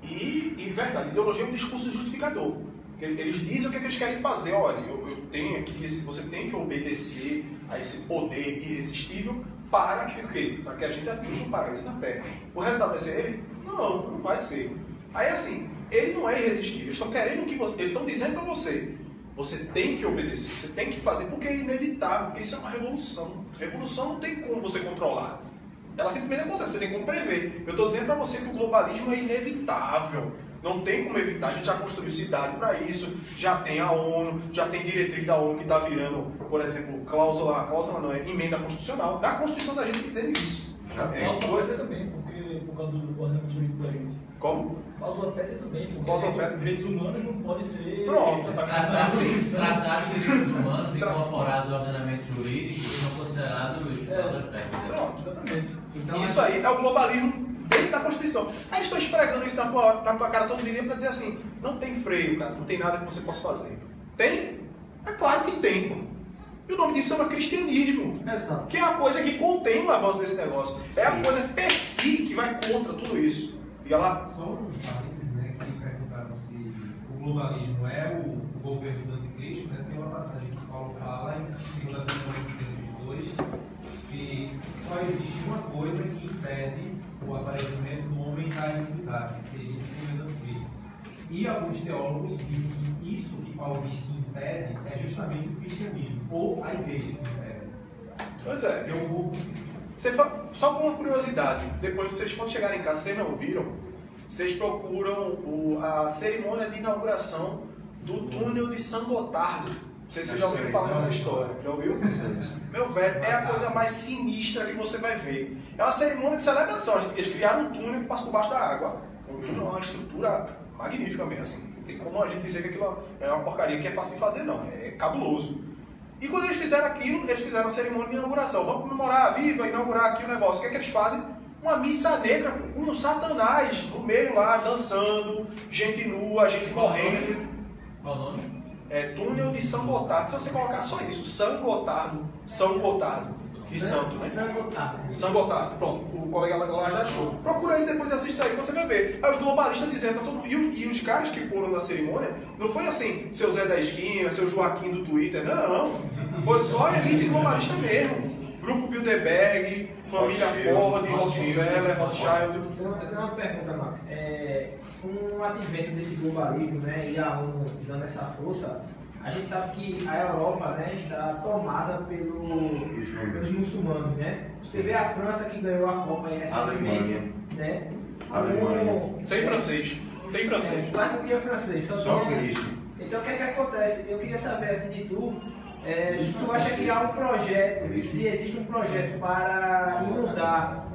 e verdade. Ideologia é um discurso justificador. Eles dizem o que eles querem fazer. Olha, eu tenho aqui, você tem que obedecer a esse poder irresistível para que a gente atinja o paraíso na Terra. O resultado vai ser ele? Não vai ser. Aí assim, ele não é irresistível. Eles estão querendo que você, eles estão dizendo para você, você tem que obedecer, você tem que fazer, porque é inevitável, porque isso é uma revolução. Revolução não tem como você controlar. Ela simplesmente acontece, você tem como prever. Eu estou dizendo para você que o globalismo é inevitável. Não tem como evitar, a gente já construiu cidade para isso, já tem a ONU, já tem diretriz da ONU que está virando, por exemplo, cláusula não, é emenda constitucional. Da Constituição da gente dizendo isso. Cláusula pétrea também, porque por causa do ordenamento jurídico da gente. Como? Cláusula pétrea também, porque Cláusula pétrea. direitos humanos não podem ser... Pronto. Tratar de direitos humanos incorporados ao ordenamento jurídico são considerados cláusulas pétreas. Pronto, exatamente. Então, Isso aí é o globalismo dentro da Constituição. Aí eles estão esfregando isso na tua cara todo dia para dizer assim, não tem freio, cara, não tem nada que você possa fazer. Tem? É claro que tem, pô. E o nome disso chama cristianismo. Exato. Que é a coisa que contém o avanço desse negócio. É a coisa per si que vai contra tudo isso. Diga lá. Só um parênteses, né, que perguntaram se o globalismo é o governo do anticristo, né? Tem uma passagem que Paulo fala em 2 Tessalonicenses 2, que só existe uma coisa que impede o aparecimento do homem da iniquidade, que seria o governo do anticristo. E alguns teólogos dizem que isso que Paulo diz que impede é justamente o cristianismo, ou a igreja que impede. Pois é. Eu vou... Só com uma curiosidade, depois vocês, quando chegarem em casa, vocês não viram, vocês procuram a cerimônia de inauguração do túnel de São Gotardo. Não sei se vocês já ouviram falar dessa história. Já ouviu? Meu velho, é a coisa mais sinistra que você vai ver. É uma cerimônia de celebração. Eles criaram um túnel que passa por baixo da água. É uma estrutura magnífica mesmo. Assim. Não tem como a gente dizer que aquilo é uma porcaria que é fácil de fazer, não. É cabuloso. E quando eles fizeram aquilo, eles fizeram a cerimônia de inauguração. Vamos comemorar, viva, inaugurar aqui o negócio. O que é que eles fazem? Uma missa negra com um Satanás no meio lá, dançando, gente nua, gente morrendo. Qual o nome? É Túnel de São Gotardo. Se você colocar só isso, São Gotardo, de santo, né? São Gotardo. Pronto, o colega lá já achou. Procura isso depois e assiste aí, você vai ver. Aí os globalistas dizendo, e os caras que foram na cerimônia, não foi assim, seu Zé da Esquina, seu Joaquim do Twitter, não. Foi só a elite globalista mesmo. Grupo Bilderberg, família Ford, Rockefeller, Rothschild. Então, eu tenho uma pergunta, Max. Com o advento desse globalismo, né, e a ONU dando essa força, A gente sabe que a Europa, né, está tomada pelos muçulmanos, né? Você vê a França que ganhou a Copa recentemente, né? Sem francês. Sem francês. Mas não tinha francês, só Cristo. Então o que é que acontece? Eu queria saber assim de tu, se tu acha que há um projeto, se existe um projeto para inundar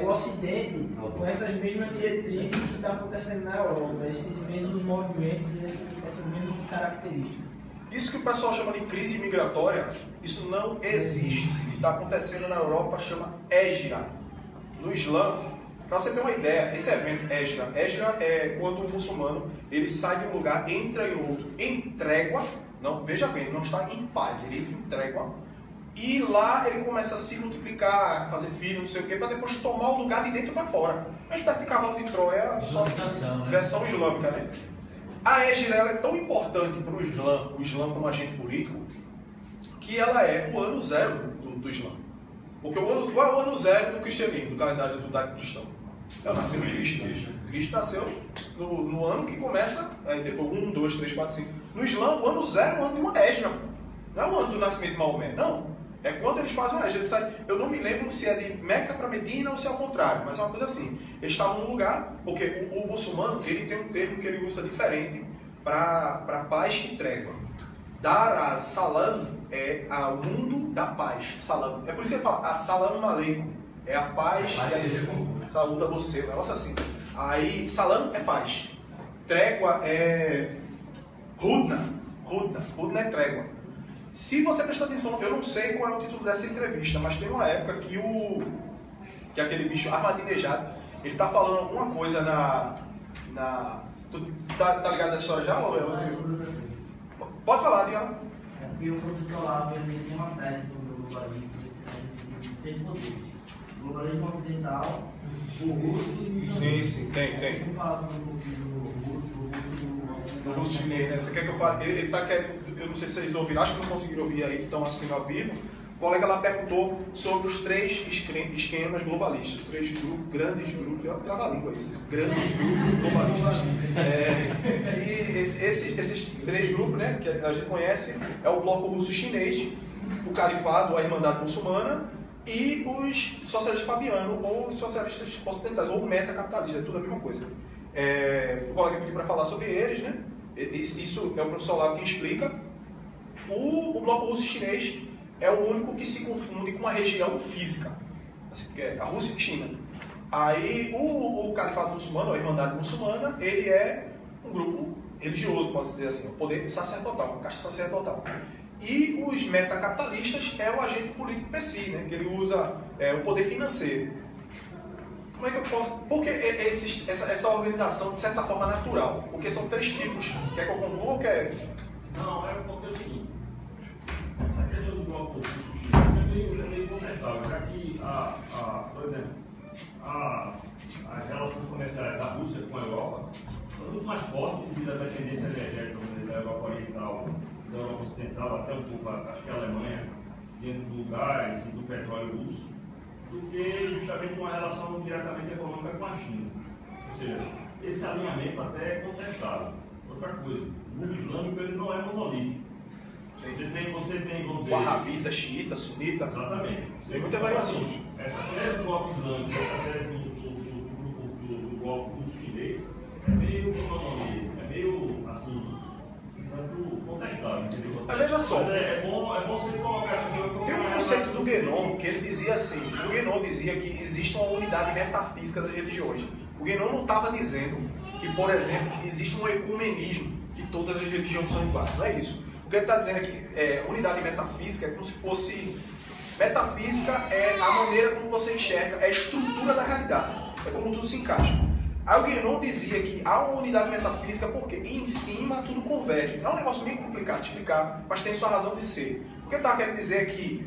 o Ocidente com essas mesmas diretrizes que estão acontecendo na Europa, esses mesmos movimentos e essas mesmas características. Isso que o pessoal chama de crise migratória, isso não existe. Está acontecendo na Europa, chama Hégira. No Islã, para você ter uma ideia, esse evento Hégira é quando o muçulmano ele sai de um lugar, entra em outro, em trégua, não, veja bem, ele não está em paz, ele entra em trégua, e lá ele começa a se multiplicar, fazer filho, não sei o que, para depois tomar o lugar de dentro para fora. Uma espécie de cavalo de Troia, só que versão islâmica, né? A Hégira é tão importante para o Islã como agente político, que ela é o ano zero do Islã. Porque qual é o ano zero do cristianismo, do calendário judaico-cristão? É o nascimento de Cristo. Cristo nasceu no ano que começa, aí depois 1, 2, 3, 4, 5. No Islã, o ano zero é o ano de uma Hégira. Não é o ano do nascimento de Maomé, não. É quando eles fazem uma Hégira. Eu não me lembro se é de Meca para Medina ou se é ao contrário, mas é uma coisa assim. Eles estavam num lugar, porque o muçulmano ele tem um termo que ele usa diferente para paz e trégua. Dar salam é o mundo da paz. Salam. É por isso que ele fala, assalamu aleikum. É a paz e a saúde a você. Um negócio assim. Aí, salam é paz. Trégua é hudna. Hudna é trégua. Se você prestar atenção, eu não sei qual é o título dessa entrevista, mas tem uma época que aquele bicho Ahmadinejad, ele tá falando alguma coisa Tu tá ligado nessa história já? Pode falar, diga. É porque o professor lá ele tem uma tese sobre o globalismo, de três poderes. O globalismo ocidental, o russo e o Sim, tem. Vamos falar sobre um pouquinho do russo chinês, né? Você quer que eu fale? Ele tá querendo, eu não sei se vocês ouviram, acho que não conseguiram ouvir aí, estão assistindo ao vivo. O colega lá perguntou sobre os 3 esquemas globalistas, 3 grandes grupos, eu trava a língua esses grandes grupos globalistas. E esses 3 grupos, né, que a gente conhece, é o bloco russo-chinês, o califado, a Irmandade Muçulmana, e os socialistas fabianos, ou os socialistas ocidentais, ou meta-capitalistas, é tudo a mesma coisa. O colega pediu para falar sobre eles, né? Isso é o professor Olavo quem explica. O bloco russo-chinês é o único que se confunde com a região física, assim, que é a Rússia e China. Aí o califado muçulmano, a Irmandade Muçulmana, ele é um grupo religioso, posso dizer assim, o poder sacerdotal, uma casta sacerdotal. E os metacapitalistas é o agente político PSI, né, que ele usa o poder financeiro. Como é que eu posso... Por que essa organização, de certa forma, natural? Porque são 3 tipos. Quer que eu conclua ou quer... Não, é porque é o seguinte. Essa questão do bloco russo é meio contestável, já que, por exemplo, as relações comerciais da Rússia com a Europa são muito mais fortes devido à dependência energética da Europa Oriental, da Europa Ocidental, até um pouco, acho que a Alemanha, dentro do gás e do petróleo russo, do que justamente uma relação diretamente econômica com a China. Ou seja, esse alinhamento até é contestável. Outra coisa, o mundo islâmico ele não é monolítico. Você tem, vamos dizer... Wahhabita, xiita, sunita. Exatamente. Tem muitas variações. Essa tese do bloco islâmico, essa tese do bloco russo chinês, é meio monolítico, é meio, assim, contestável, entendeu? Mas veja só. Mas é bom você colocar essa coisa. Tem um conceito do Guénon que ele dizia assim, o Guénon dizia que existe uma unidade metafísica das religiões. O Guénon não estava dizendo que, por exemplo, existe um ecumenismo, que todas as religiões são iguais. Não é isso. O que ele está dizendo é que unidade metafísica é como se fosse... Metafísica é a maneira como você enxerga, é a estrutura da realidade. É como tudo se encaixa. Aí o Guénon dizia que há uma unidade metafísica porque em cima tudo converge. É um negócio meio complicado de explicar, mas tem sua razão de ser. O que ele estava querendo dizer é que,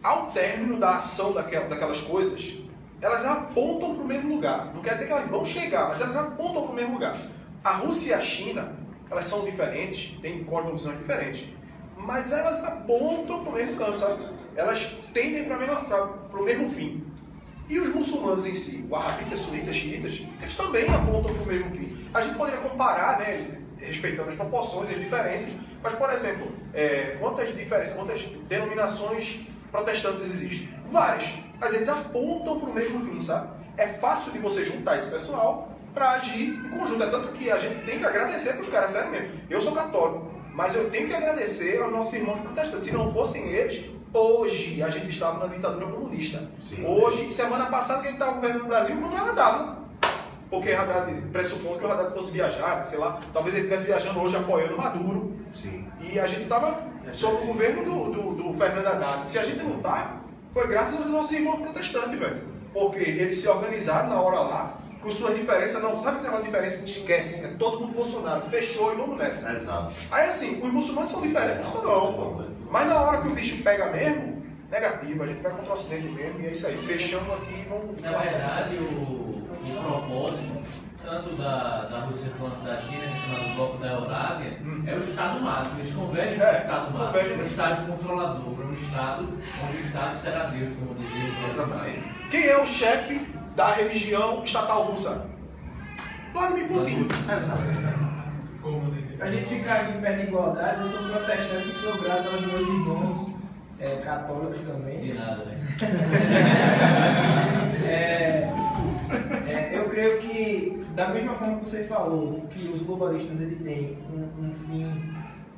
ao término da ação daquelas coisas, elas apontam para o mesmo lugar. Não quer dizer que elas vão chegar, mas elas apontam para o mesmo lugar. A Rússia e a China, elas são diferentes, têm cosmovisões diferentes, mas elas apontam para o mesmo canto, sabe? Elas tendem para o mesmo fim. E os muçulmanos em si, wahhabitas, sunitas, xiitas, eles também apontam para o mesmo fim. A gente poderia comparar, né, respeitando as proporções e as diferenças, mas, por exemplo, quantas denominações protestantes existem? Várias, mas eles apontam para o mesmo fim, sabe? É fácil de você juntar esse pessoal para agir em conjunto, é tanto que a gente tem que agradecer para os caras, sério mesmo. Eu sou católico, mas eu tenho que agradecer aos nossos irmãos protestantes. Se não fossem eles, hoje a gente estava na ditadura comunista. Sim. Hoje, semana passada, quem estava governando o Brasil não andava. Porque Haddad pressupondo que o Haddad fosse viajar, sei lá, talvez ele estivesse viajando hoje apoiando Maduro. Sim. E a gente estava sob o governo do Fernando Haddad. Se a gente não está, foi graças aos nossos irmãos protestantes, velho. Porque eles se organizaram na hora lá, com suas diferenças, não sabe esse negócio de diferença, a gente esquece, é todo mundo Bolsonaro, fechou e vamos nessa. Exato. Aí assim, os muçulmanos são diferentes, não. Mas na hora que o bicho pega mesmo, negativo, a gente vai contra o Ocidente mesmo, e é isso aí, fechando aqui e vamos... Na verdade, o propósito, tanto da Rússia quanto da China, chamado bloco da Eurásia, é o Estado máximo, eles convergem para o Estado máximo, o Estado controlador, para um Estado onde o Estado será Deus, como dizia o Exatamente. Quem é o chefe da religião estatal russa? Vladimir Putin. Pra gente ficar aqui em pé de igualdade, eu sou protestante e sou grato aos meus irmãos católicos também. De nada, né? Eu creio que, da mesma forma que você falou, que os globalistas ele têm um fim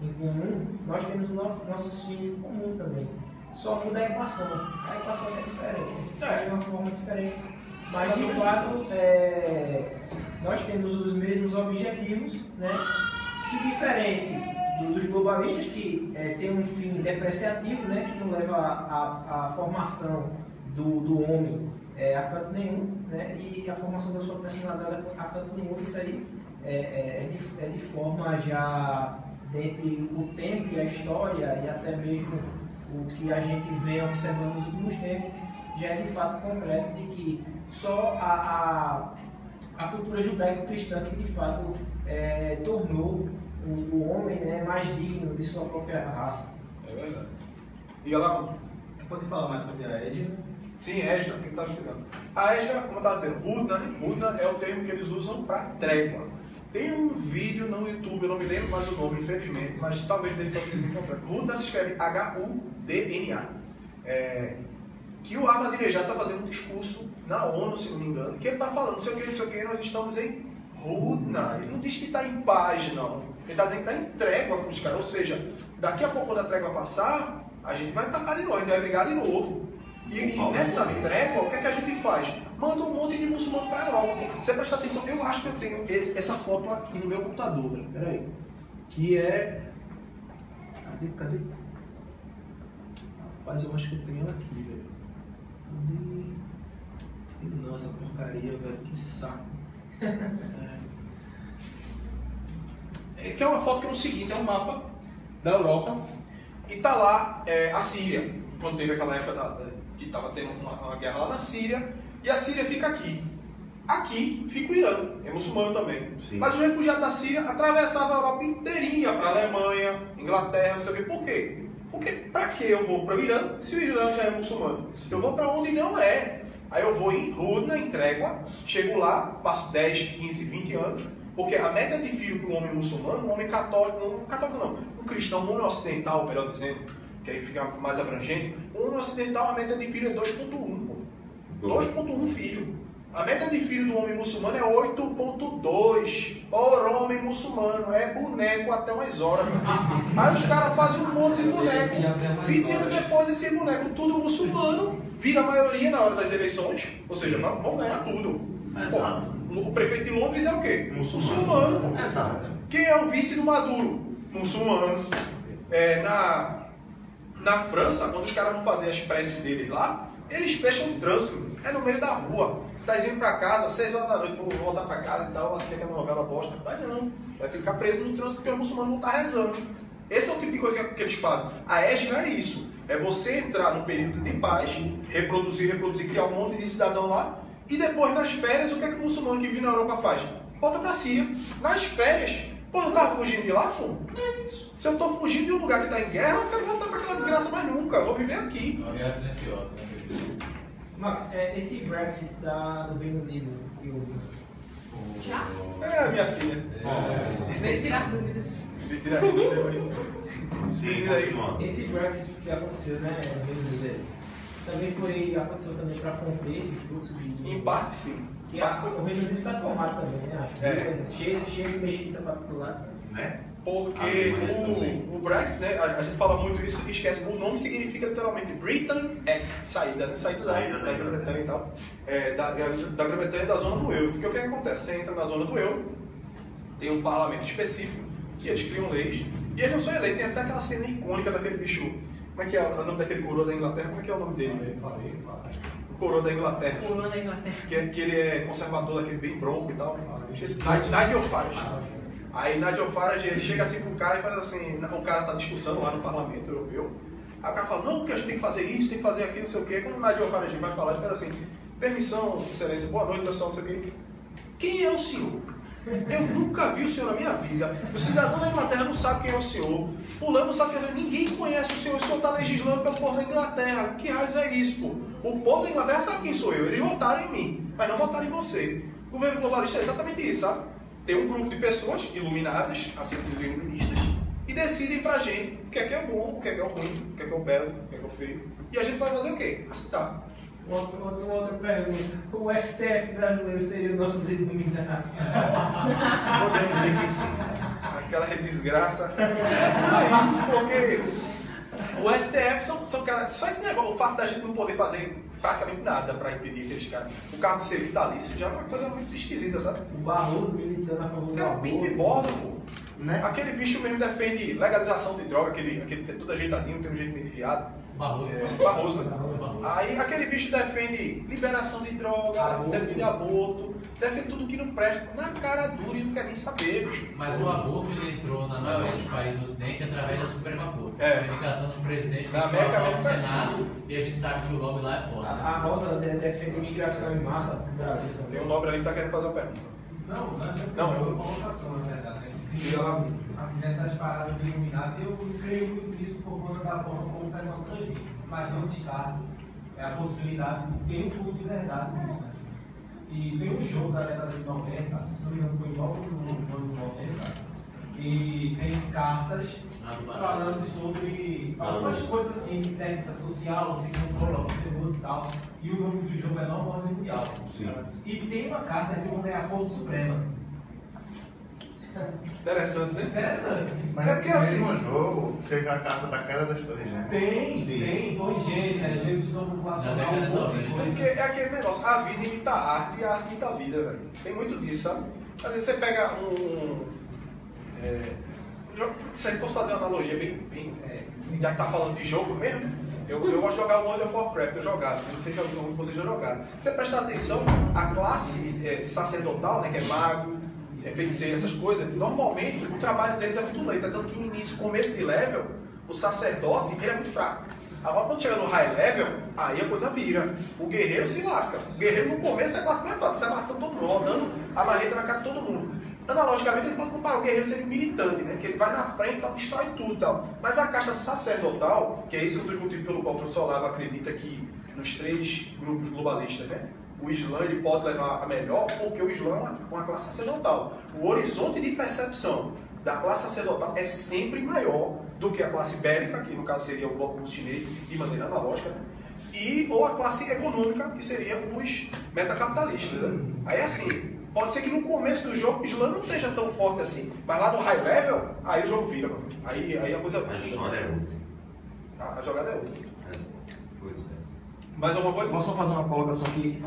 em comum, nós temos nossos fins em comum também. Só muda a equação. A equação é diferente, de uma forma diferente. Mas, de fato, nós temos os mesmos objetivos, né? Que diferente dos globalistas, que tem um fim depreciativo, né? Que não leva à formação do homem a canto nenhum, né? E a formação da sua personalidade a canto nenhum. Isso aí é de forma já, dentre o tempo e a história, e até mesmo o que a gente vem observando nos últimos tempos, já é de fato concreto de que só a cultura judaico-cristã que de fato tornou o homem, né, mais digno de sua própria raça. É verdade. E ela pode falar mais sobre a Égida? Sim, Égida, quem está explicando. A Égida, como eu estava dizendo, Hudna, né? Hudna é o termo que eles usam para trégua. Tem um vídeo no YouTube, eu não me lembro mais o nome, infelizmente, mas talvez dê para vocês encontrarem. Hudna se escreve H-U-D-N-A. Que o Ahmadinejad está fazendo um discurso na ONU, se não me engano, que ele está falando, não sei o que, nós estamos em Hudna. Ele não diz que está em paz, não. Ele está dizendo que está em trégua com os caras. Ou seja, daqui a pouco, quando a trégua passar, a gente vai tacar de novo, a gente vai brigar de novo. E nessa trégua, o que é que a gente faz? Manda um monte de muçulmano para a Europa. Você presta atenção, eu acho que eu tenho essa foto aqui no meu computador, velho. Peraí. Que é... Cadê? Rapaz, eu acho que eu tenho ela aqui, velho. Não, essa porcaria, velho, que saco. Que é uma foto que é o seguinte, é um mapa da Europa e tá lá a Síria, quando teve aquela época que estava tendo uma guerra lá na Síria, e a Síria fica aqui. Aqui fica o Irã, é muçulmano também. Sim. Mas os refugiados da Síria atravessavam a Europa inteirinha para a Alemanha, Inglaterra, não sei o quê. Por quê? Porque para que eu vou para o Irã se o Irã já é muçulmano? Sim. Eu vou para onde não é. Aí eu vou em Hudna, em trégua, chego lá, passo 10, 15, 20 anos, porque a média de filho para um homem muçulmano, um homem católico não, um cristão, um homem ocidental, melhor dizendo, que aí fica mais abrangente, um homem ocidental, a média de filho é 2.1, 2.1 filho. A média de filho do homem muçulmano é 8.2 por homem muçulmano. É boneco até umas horas. Aí os caras fazem um monte de boneco. 20 anos depois, esse boneco tudo muçulmano vira a maioria na hora das eleições. Ou seja, vão ganhar tudo. Exato. O prefeito de Londres é o quê? Muçulmano. Exato. Quem é o vice do Maduro? Muçulmano. Na França, quando os caras vão fazer as preces deles lá, eles fecham o trânsito. É no meio da rua. Tá indo pra casa, 6 horas da noite, vou voltar pra casa e tal, assistir aquela novela bosta. Vai não. Vai ficar preso no trânsito porque os muçulmanos vão estar rezando. Esse é o tipo de coisa que eles fazem. A Égida é isso. É você entrar num período de paz, reproduzir, criar um monte de cidadão lá, e depois nas férias, o que é que o muçulmano que vive na Europa faz? Volta pra Síria. Nas férias, pô, eu não tava fugindo de lá, pô? É isso. Se eu tô fugindo de um lugar que tá em guerra, eu não quero voltar pra aquela desgraça mais nunca. Eu vou viver aqui. Uma guerra silenciosa, né? Max, esse Brexit do Reino Unido, Já? É, minha filha. Veio tirar dúvidas. Veio tirar dúvidas. Sim, esse Brexit que aconteceu, né, também aconteceu também para conter esse fluxo de... Em parte, sim. Que o Reino Unido está tomado também, né? Acho que cheio de mesquita para todo lado. Né? Porque o Brexit, né, a gente fala muito isso e esquece, o nome significa literalmente Britain X, saída, né? Saída da Grã-Bretanha e tal, da Grã-Bretanha e da zona do euro. Porque o que acontece? Você entra na zona do euro, tem um parlamento específico, e eles criam leis, e eles não são eleitos, tem até aquela cena icônica daquele bicho, como é que é o nome daquele coroa da Inglaterra, como é que é o nome dele? O coroa da Inglaterra. Coroa da Inglaterra. Que ele é conservador, daquele bem bronco e tal. Nigel Farage. Aí Nigel Farage, ele chega assim pro cara e faz assim, o cara tá discussando lá no Parlamento Europeu. Aí o cara fala, não, porque a gente tem que fazer isso, tem que fazer aquilo, não sei o quê. Quando o Nigel Farage vai falar, ele faz assim, permissão, excelência, boa noite, pessoal, não sei o quê. Quem é o senhor? Eu nunca vi o senhor na minha vida. O cidadão da Inglaterra não sabe quem é o senhor. Fulano não sabe quem é o senhor. Ninguém conhece o senhor está legislando pelo povo da Inglaterra. Que raiz é isso, pô? O povo da Inglaterra sabe quem sou eu. Eles votaram em mim, mas não votaram em você. O governo globalista é exatamente isso, sabe? Tem um grupo de pessoas iluminadas, assim como os iluministas, e decidem pra gente o que é bom, o que é ruim, o que é o belo, o que é o feio. E a gente vai fazer o quê? Aceitar. Outra pergunta. O STF brasileiro seria nossos iluminados? Podemos dizer que sim. Aquela desgraça. É isso, porque o STF são caras. Só esse negócio, o fato da gente não poder fazer praticamente nada para impedir aqueles caras. O cargo de ser vitalício já é uma coisa muito esquisita, sabe? O Barroso militando a favor do aborto. Pinta e borda, pô. Né? Aquele bicho mesmo defende legalização de droga, aquele tudo ajeitadinho, tem um jeito meio de viado. Barroso. Aí aquele bicho defende liberação de droga, defende aborto, defende tudo que não presta, na cara dura e não quer nem saber, bicho. Mas o aborto ele entrou na maioria dos países do Ocidente através da Suprema Corte. A indicação dos presidentes do Senado, e a gente sabe que o lobby lá é forte. A Rosa defende imigração em massa no Brasil também. Tem um nobre ali que está querendo fazer uma pergunta. Não, eu vou colocação, na verdade. Assim, nessas paradas de iluminado, eu creio muito nisso por conta da forma como o pessoal transmite. Mas não descarto a possibilidade de ter um fundo de verdade nisso, né? E tem um jogo da década de 90, se não me engano, foi logo no ano 90, e tem cartas falando sobre algumas coisas assim, de técnica social, você controla, você muda e tal. E o nome do jogo é Nova Ordem Mundial. E tem uma carta que o nome é a Corte Suprema. Interessante, né? Interessante. Mas é que assim, no jogo teve a carta da queda das torres gêmeas. Tem, Torres Gêmeas, revisão populacional. Porque é aquele negócio, a vida imita a arte e a arte imita a vida, velho. Tem muito disso, sabe? Às vezes você pega se a gente fosse fazer uma analogia bem já que tá falando de jogo mesmo, eu gosto de jogar o World of Warcraft, eu jogava, não sei se vocês já jogaram. Você presta atenção, a classe sacerdotal, né, que é mago, feiticeiro, essas coisas, normalmente o trabalho deles é muito lento, tanto que início, começo de level, o sacerdote ele é muito fraco. Agora quando chega no high level, aí a coisa vira. O guerreiro se lasca. O guerreiro no começo é a classe mais fácil, você vai matando todo mundo, rodando a marreta na cara de todo mundo. Analogicamente, ele pode comparar o guerreiro sendo militante, né? Que ele vai na frente e destrói tudo e tal. Mas a casta sacerdotal, que é esse um dos motivos pelo qual o professor Olavo acredita que nos 3 grupos globalistas, né? O Islã ele pode levar a melhor, porque o Islã é uma classe sacerdotal. O horizonte de percepção da classe sacerdotal é sempre maior do que a classe bélica, que no caso seria o bloco chinês, de maneira analógica, né? Ou a classe econômica, que seria os metacapitalistas. Né? Aí assim, pode ser que no começo do jogo o Islã não esteja tão forte assim, mas lá no high level, aí o jogo vira, mano. Aí a coisa... A jogada é outra. A jogada é outra. Pois é. Mais alguma coisa? Posso só fazer uma colocação aqui?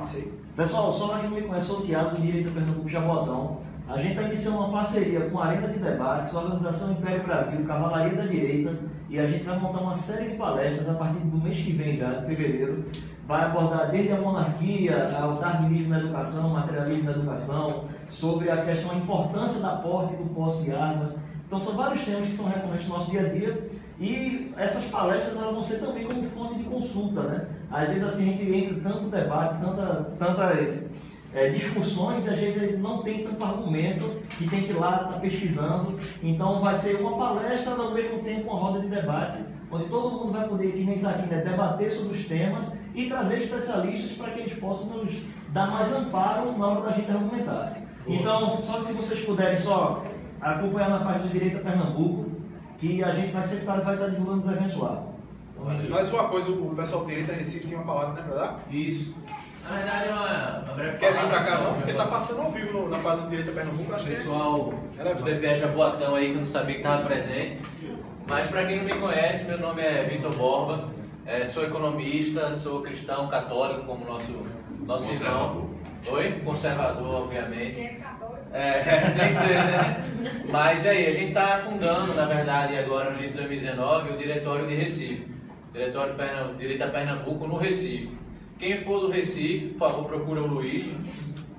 Pessoal, só para quem não me conhece, sou o Thiago, do Direito do Pernambuco Jabotão. A gente está iniciando uma parceria com a Arena de Debates, a Organização Império Brasil, Cavalaria da Direita, e a gente vai montar uma série de palestras a partir do mês que vem, já, de fevereiro. Vai abordar desde a monarquia, ao darwinismo na educação, materialismo na educação, sobre a questão, a importância da porte e do posse de armas. Então são vários temas que são recorrentes no nosso dia a dia, e essas palestras elas vão ser também como fonte de consulta, né? Às vezes assim, a gente entra em tanto debate, tantas discussões, às vezes ele não tem tanto argumento que tem que ir lá estar pesquisando. Então vai ser uma palestra, ao mesmo tempo uma roda de debate, onde todo mundo vai poder, que nem está aqui, né, debater sobre os temas e trazer especialistas para que eles possam dá mais amparo na hora da gente argumentar. Então, só que se vocês puderem só acompanhar na página do Direita Pernambuco, que a gente vai estar divulgando os eventos lá. Mas uma coisa, o pessoal do Direita Recife tem uma palavra, né, verdade? Isso. Na verdade, uma breve Quer vir pra cá não? palavra, Porque tá passando ao vivo na página do Direita Pernambuco, acho que pessoal do DPE Jaboatão aí, que não sabia que estava presente. Mas para quem não me conhece, meu nome é Vitor Borba, sou economista, sou cristão católico, como nosso irmão. Oi? Conservador, obviamente. Você é católico? Tem que ser, né? Mas aí, a gente está fundando, na verdade, agora no início de 2019, o Diretório de Recife. Diretório Direita Pernambuco no Recife. Quem for do Recife, por favor, procura o Luiz,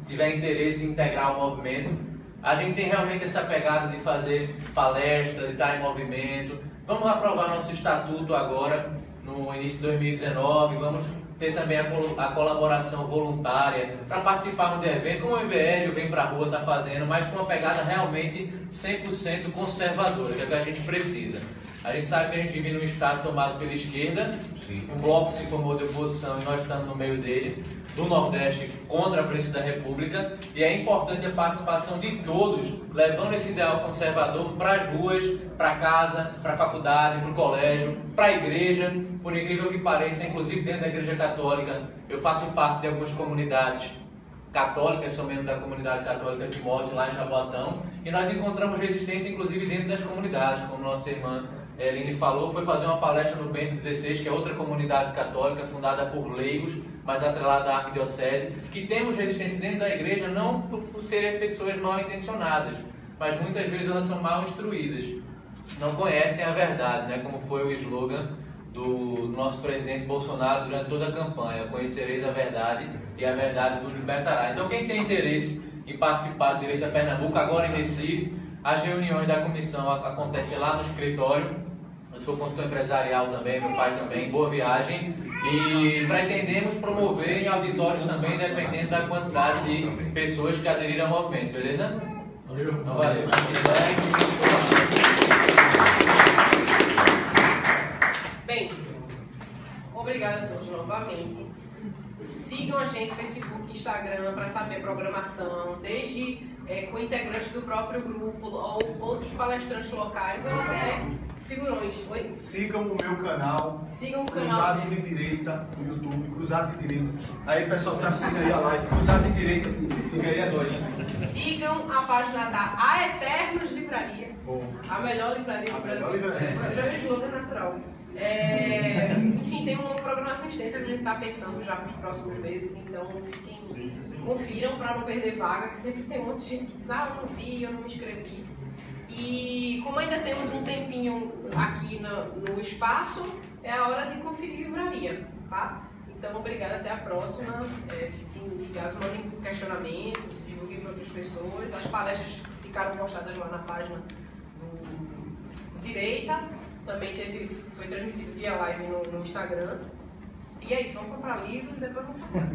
tiver interesse em integrar o movimento. A gente tem realmente essa pegada de fazer palestra, de estar em movimento. Vamos aprovar nosso estatuto agora, no início de 2019. Vamos ter também a colaboração voluntária para participar de evento, como o IBL vem para a rua, está fazendo, mas com uma pegada realmente 100% conservadora, que é o que a gente precisa. A gente sabe que a gente vive num estado tomado pela esquerda, um bloco se formou de oposição e nós estamos no meio dele, do Nordeste contra a presidência da República, e é importante a participação de todos, levando esse ideal conservador para as ruas, para casa, para a faculdade, para o colégio, para a igreja. Por incrível que pareça, inclusive dentro da Igreja Católica, eu faço parte de algumas comunidades católicas, sou membro da comunidade católica de Mote, lá em Jaboatão, e nós encontramos resistência inclusive dentro das comunidades, como nossa irmã Eline falou, foi fazer uma palestra no Bento XVI, que é outra comunidade católica fundada por leigos, mas atrelada à arquidiocese, que temos resistência dentro da igreja não por serem pessoas mal intencionadas, mas muitas vezes elas são mal instruídas, não conhecem a verdade, né? Como foi o slogan do nosso presidente Bolsonaro durante toda a campanha: conhecereis a verdade e a verdade vos libertará. Então quem tem interesse em participar do Direita Pernambuco, agora em Recife, as reuniões da comissão acontecem lá no escritório. Eu sou consultor empresarial também, meu pai também, boa viagem. E pretendemos promover em auditórios também, dependendo da quantidade de pessoas que aderiram ao movimento, beleza? Valeu. Então, valeu. Bem, obrigada a todos novamente. Sigam a gente no Facebook e Instagram para saber a programação, desde com integrantes do próprio grupo ou outros palestrantes locais ou até figurões. Oi? Sigam o meu canal. Sigam o canal. Cruzado de Direita no YouTube, Cruzado de Direita. Aí pessoal que está assistindo aí a live, Cruzado de Direita, siga aí a nós. Sigam a página da A Eternos Livraria. A melhor livraria do Brasil. Eu já vejo slogan natural. Enfim, tem uma programação extensa que a gente está pensando já para os próximos meses, então confiram para não perder vaga, que sempre tem um monte de gente que diz: eu não vi, eu não me inscrevi. E como ainda temos um tempinho aqui no espaço, é a hora de conferir livraria, tá? Então, obrigada, até a próxima. Fiquem ligados, mandem questionamentos, divulguem para outras pessoas. As palestras ficaram postadas lá na página do Direita. Também foi transmitido via live no Instagram. E é isso, vamos comprar livros e depois vamos comprar.